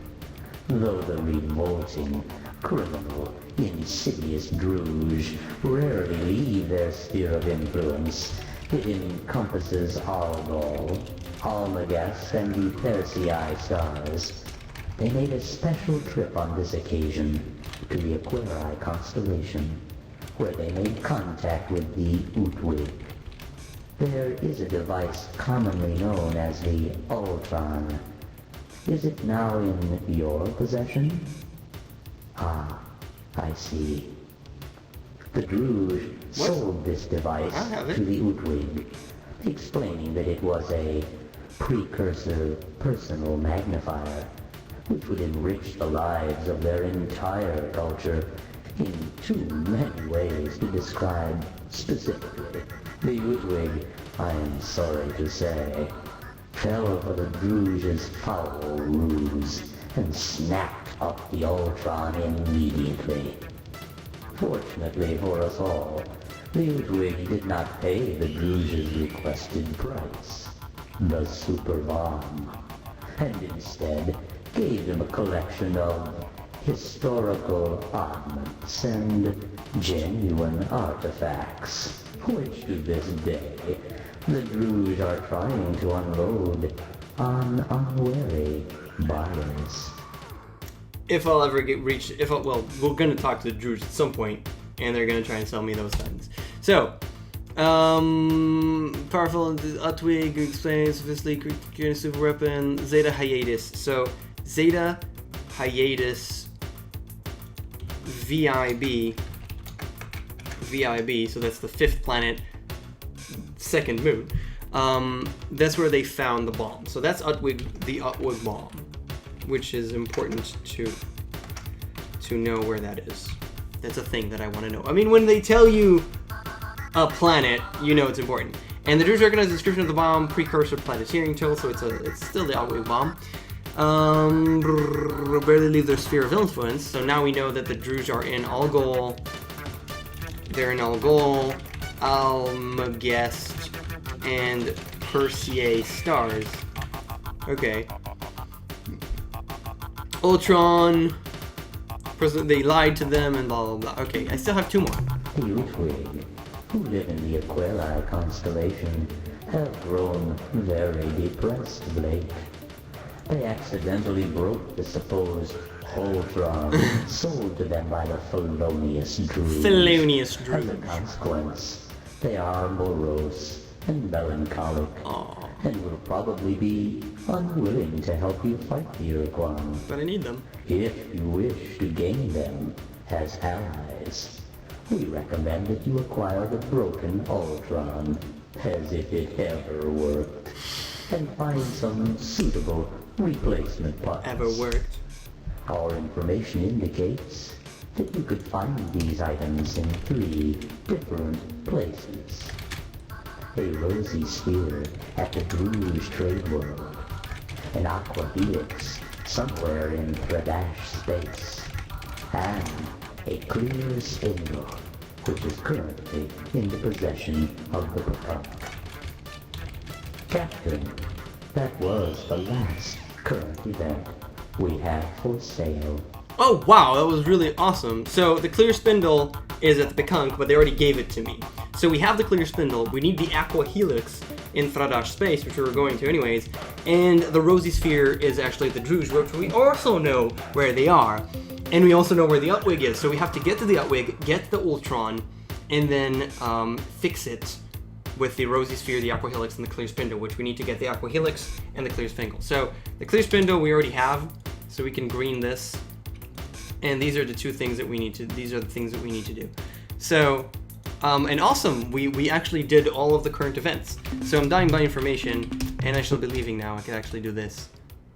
Though the revolting, criminal, insidious Druge rarely leave their sphere of influence, it encompasses Algol, Almagas, and the Persei stars. They made a special trip on this occasion to the Aquarii constellation, where they made contact with the Utwig. There is a device commonly known as the Ur-Quan. Is it now in your possession? Ah, I see. The Druge sold this device to the Utwig, explaining that it was a precursor personal magnifier, which would enrich the lives of their entire culture in too many ways to describe specifically. The Utwig, I am sorry to say, fell for the Druge's foul ruse and snapped up the Ur-Quan immediately. Fortunately for us all, the Utwig did not pay the Druge's requested price, the super bomb, and instead gave them a collection of historical oddments and genuine artifacts, which to this day the Druge are trying to unload on unwary buyers. If I'll ever well, we're gonna talk to the Druge at some point, and they're gonna try and sell me those things. So, powerful Utwig explains sophisticated super weapon, Zeta hiatus. So, Zeta hiatus VIB, so that's the 5th planet, 2nd moon. That's where they found the bomb. So that's Utwig, the Utwig bomb, which is important to know where that is. That's a thing that I want to know. I mean, when they tell you a planet, you know it's important. And the Druge recognize the description of the bomb, precursor planetarian tool, so it's still the Utwig bomb. Barely leave their sphere of influence, so now we know that the Druge are in Algol. They're in Algol, Almagest, and Persei stars. Okay. Ultron. They lied to them and blah blah blah. Okay, I still have 2 more. The Utwig, who live in the Aquarii constellation, have grown very depressed of late. They accidentally broke the supposed Ultron sold to them by the felonious Druge. Felonious As a Druge. consequence, they are morose and melancholic, and will probably be unwilling to help you fight the Ur-Quan. But I need them. If you wish to gain them as allies, we recommend that you acquire the broken Ultron, as if it ever worked, and find some suitable replacement parts. Ever worked. Our information indicates that you could find these items in 3 different places. A rosy sphere at the Druge Trade World, an aqua helix somewhere in Stradash space, and a clear spindle, which is currently in the possession of the Picard. Captain, that was the last current event we have for sale. Oh wow, that was really awesome. So the clear spindle is at the Pekunk, but they already gave it to me. So we have the clear spindle, we need the aqua helix in Stradash space, which we were going to anyways, and the rosy sphere is actually the Druge, which we also know where they are. And we also know where the Utwig is, so we have to get to the Utwig, get the Ur-Quan, and then fix it with the rosy sphere, the aqua helix, and the clear spindle, which we need to get the aqua helix and the clear spindle. So the clear spindle we already have, so we can green this. And these are the two things that we need to, these are the things that we need to do. So, and awesome, we actually did all of the current events. So I'm dying by information, and I shall be leaving now. I can actually do this,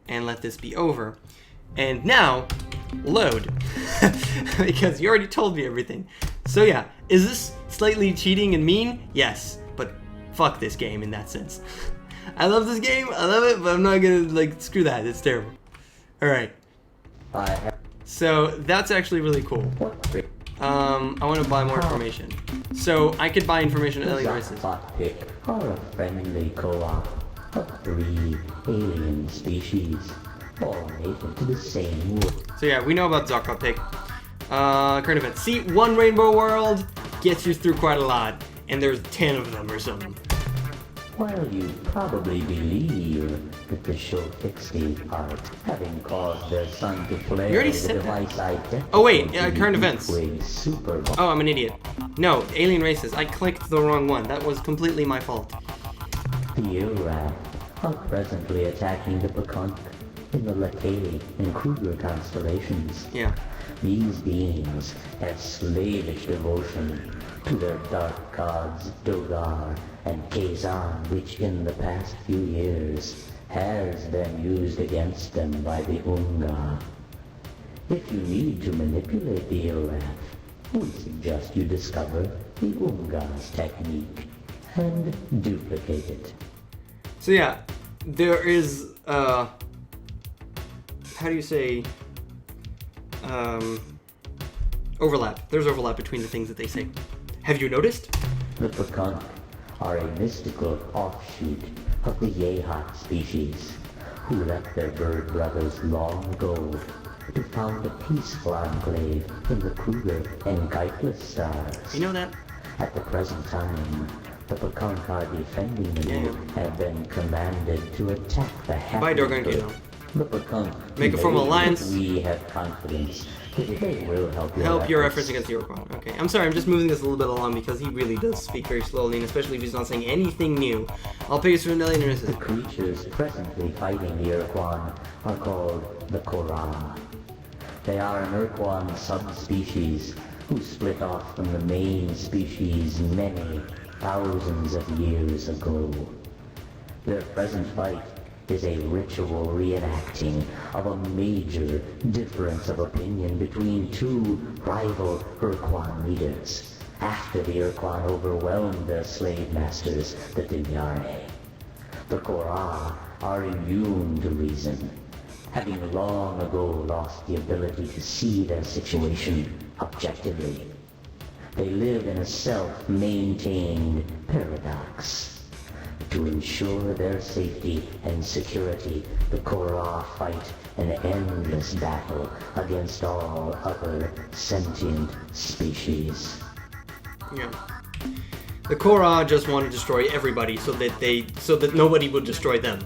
and let this be over. And now, load, because you already told me everything. So yeah, is this slightly cheating and mean? Yes, but fuck this game in that sense. I love this game, I love it, but I'm not gonna, like, screw that, it's terrible. Alright. So that's actually really cool. I want to buy more information. So I could buy information at alien races. Pick are a friendly co-op of 3 alien species, all native to the same world. So yeah, we know about Zakopik. Current events. See, one rainbow world gets you through quite a lot, and there's 10 of them or something. While you probably believe that the Shofixi are having caused their son to play You already the said that. device identical Oh wait, to the current events. Utwig super Oh, I'm an idiot. No, alien races. I clicked the wrong one. That was completely my fault. The Ur-Rat are presently attacking the Pekunk in the Lekali and Kruger constellations. Yeah. These beings have slavish devotion to their dark gods Dogar and Kazan, which in the past few years has been used against them by the Unga. If you need to manipulate the Ur-Rat, we suggest you discover the Unga's technique and duplicate it. So yeah, there is, how do you say, overlap. There's overlap between the things that they say. Have you noticed? The Pekunk are a mystical offshoot of the Yehat species, who left their bird brothers long ago to found a peaceful enclave in the Kruger and Geitlis stars. You know that? At the present time, the Pekunk are defending the moon have been commanded to attack the Bye, Dorgan Kino. The Pekunk Make a formal alliance. We have confidence that they will Help your efforts against the Ur-Quan. Okay, I'm sorry, I'm just moving this a little bit along because he really does speak very slowly, and especially if he's not saying anything new. I'll pay you for $1 million. The creatures presently fighting the Ur-Quan are called the Korra. They are an Ur-Quan subspecies who split off from the main species many thousands of years ago. Their present fight is a ritual reenacting of a major difference of opinion between two rival Ur-Quan leaders after the Ur-Quan overwhelmed their slave masters, the Dinyare. The Korra are immune to reason, having long ago lost the ability to see their situation objectively. They live in a self-maintained paradox. To ensure their safety and security, the Korra fight an endless battle against all other sentient species. Yeah. The Korra just want to destroy everybody so that nobody will destroy them.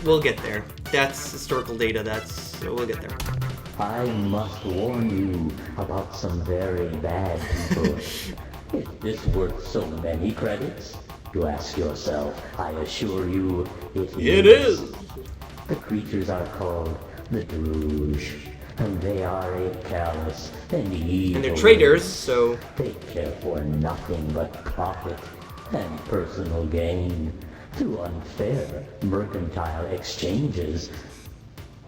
We'll get there. That's historical data. We'll get there. I must warn you about some very bad people. Is this worth so many credits? You ask yourself. I assure you, it is. The creatures are called the Druge, and they are a callous and evil. And they're traitors, so they care for nothing but profit and personal gain through unfair mercantile exchanges.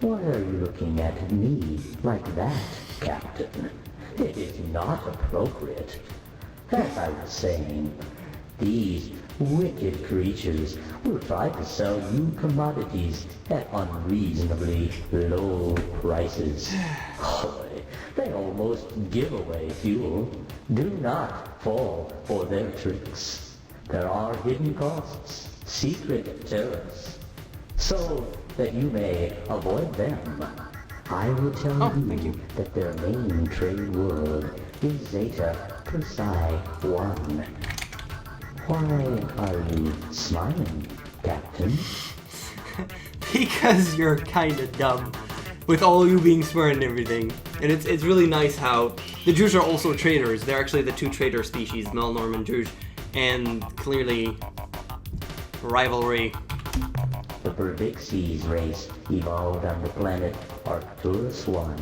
Why are you looking at me like that, Captain? It is not appropriate. As I was saying, these Wicked creatures will try to sell you commodities at unreasonably low prices. Boy, they almost give away fuel. Do not fall for their tricks. There are hidden costs, secret terrors. So that you may avoid them, I will tell you that their main trade world is Zeta Persei 1. Why are you smiling, Captain? Because you're kinda dumb. With all you being smart and everything. And it's really nice how the Druge are also traders. They're actually the two trader species, Melnorme and Druge. And clearly, rivalry. The Berbixies race evolved on the planet Arcturus 1.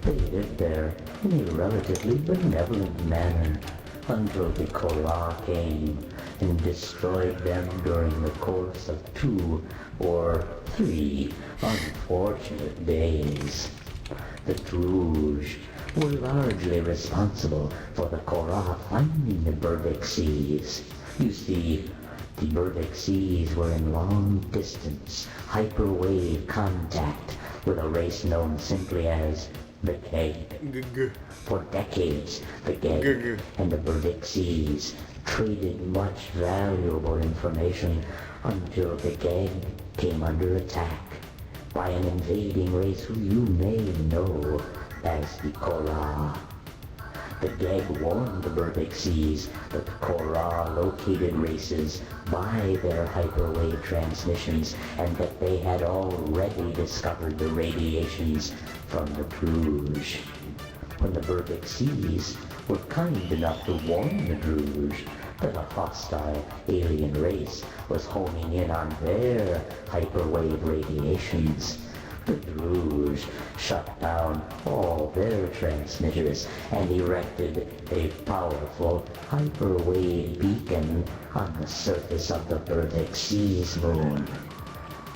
They lived there in a relatively benevolent manner until the Korra came and destroyed them during the course of 2 or 3 unfortunate days. The Druge were largely responsible for the Korra finding the Berbixies. You see, the Berbixies were in long-distance, hyperwave contact with a race known simply as the Keg. For decades, the Keg and the Berbixies traded much valuable information until the Keg came under attack by an invading race who you may know as the Korra. The Geg warned the Berbixies that the Korra located races by their hyperwave transmissions and that they had already discovered the radiations from the Druge. When the Berbixies were kind enough to warn the Druge that a hostile alien race was homing in on their hyperwave radiations, the Druge shut down all their transmitters and erected a powerful hyperwave beacon on the surface of the Berbixies moon.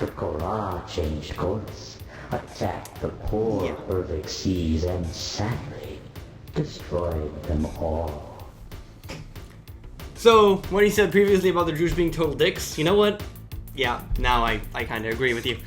The Korra changed course, attacked the poor Berbixies, and sadly destroyed them all. So, what he said previously about the Druge being total dicks, you know what? Yeah, now I kinda agree with you.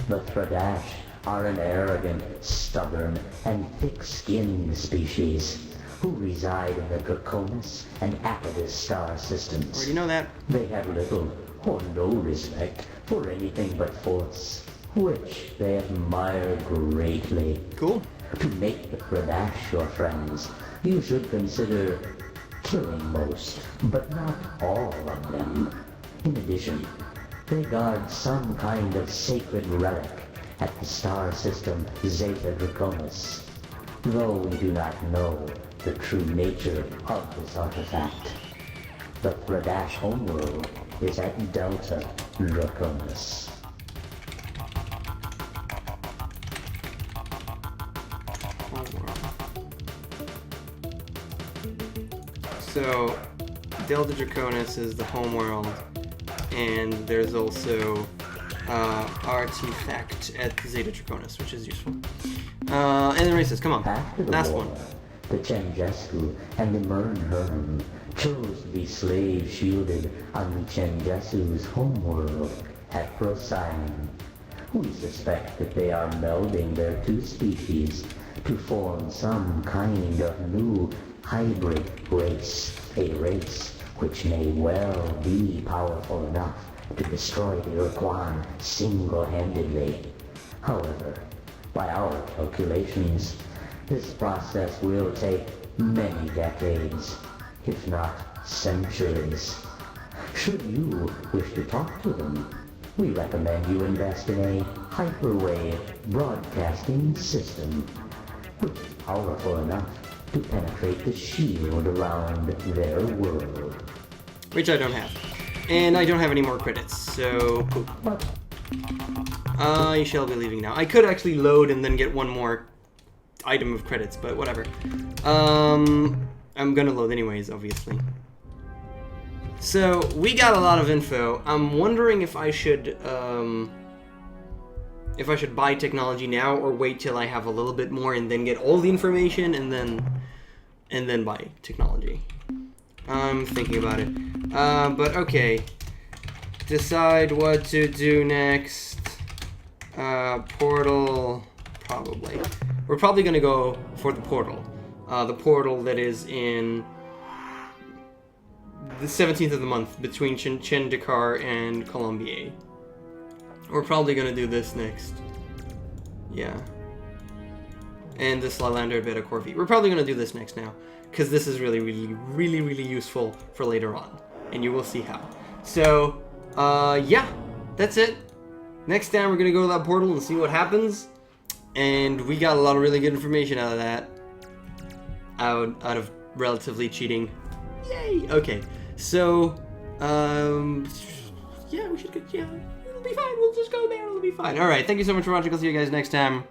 The Stradash are an arrogant, stubborn, and thick-skinned species who reside in the Draconis and Apodus star systems. Already know that. They have little or no respect for anything but force, which they admire greatly. Cool. To make the Stradash your friends, you should consider killing most, but not all of them. In addition, they guard some kind of sacred relic at the star system Zeta Draconis, though we do not know the true nature of this artifact. The Stradash homeworld is at Delta Draconis. So, Delta Draconis is the homeworld, and there's also artifact at Zeta Draconis, which is useful. And the races, come on. After the Last war, one. the Chenjesku and the Melnorme chose to be slave-shielded on the Chenjesu's homeworld at Procyon. We suspect that they are melding their two species to form some kind of new hybrid race, a race which may well be powerful enough to destroy the Ur-Quan single-handedly. However, by our calculations, this process will take many decades, if not centuries. Should you wish to talk to them, we recommend you invest in a hyperwave broadcasting system, which is powerful enough to penetrate the shield around their world. Which I don't have. And I don't have any more credits, so poop. But I shall be leaving now. I could actually load and then get one more item of credits, but whatever. I'm gonna load anyways, obviously. So, we got a lot of info. I'm wondering if I should buy technology now or wait till I have a little bit more and then get all the information and then buy technology. I'm thinking about it. But okay. Decide what to do next. Portal, probably. We're probably gonna go for the portal. The portal that is in the 17th of the month between Dakar and Colombier. We're probably gonna do this next. Yeah. And this Lalander Beta Corvi. We're probably gonna do this next now, because this is really useful for later on, and you will see how. So, yeah, that's it. Next time we're gonna go to that portal and see what happens, and we got a lot of really good information out of that. Out of relatively cheating. Yay! Okay, so, yeah, we should go, yeah, it'll be fine. We'll just go there. It'll be fine. All right. Thank you so much for watching. I'll see you guys next time.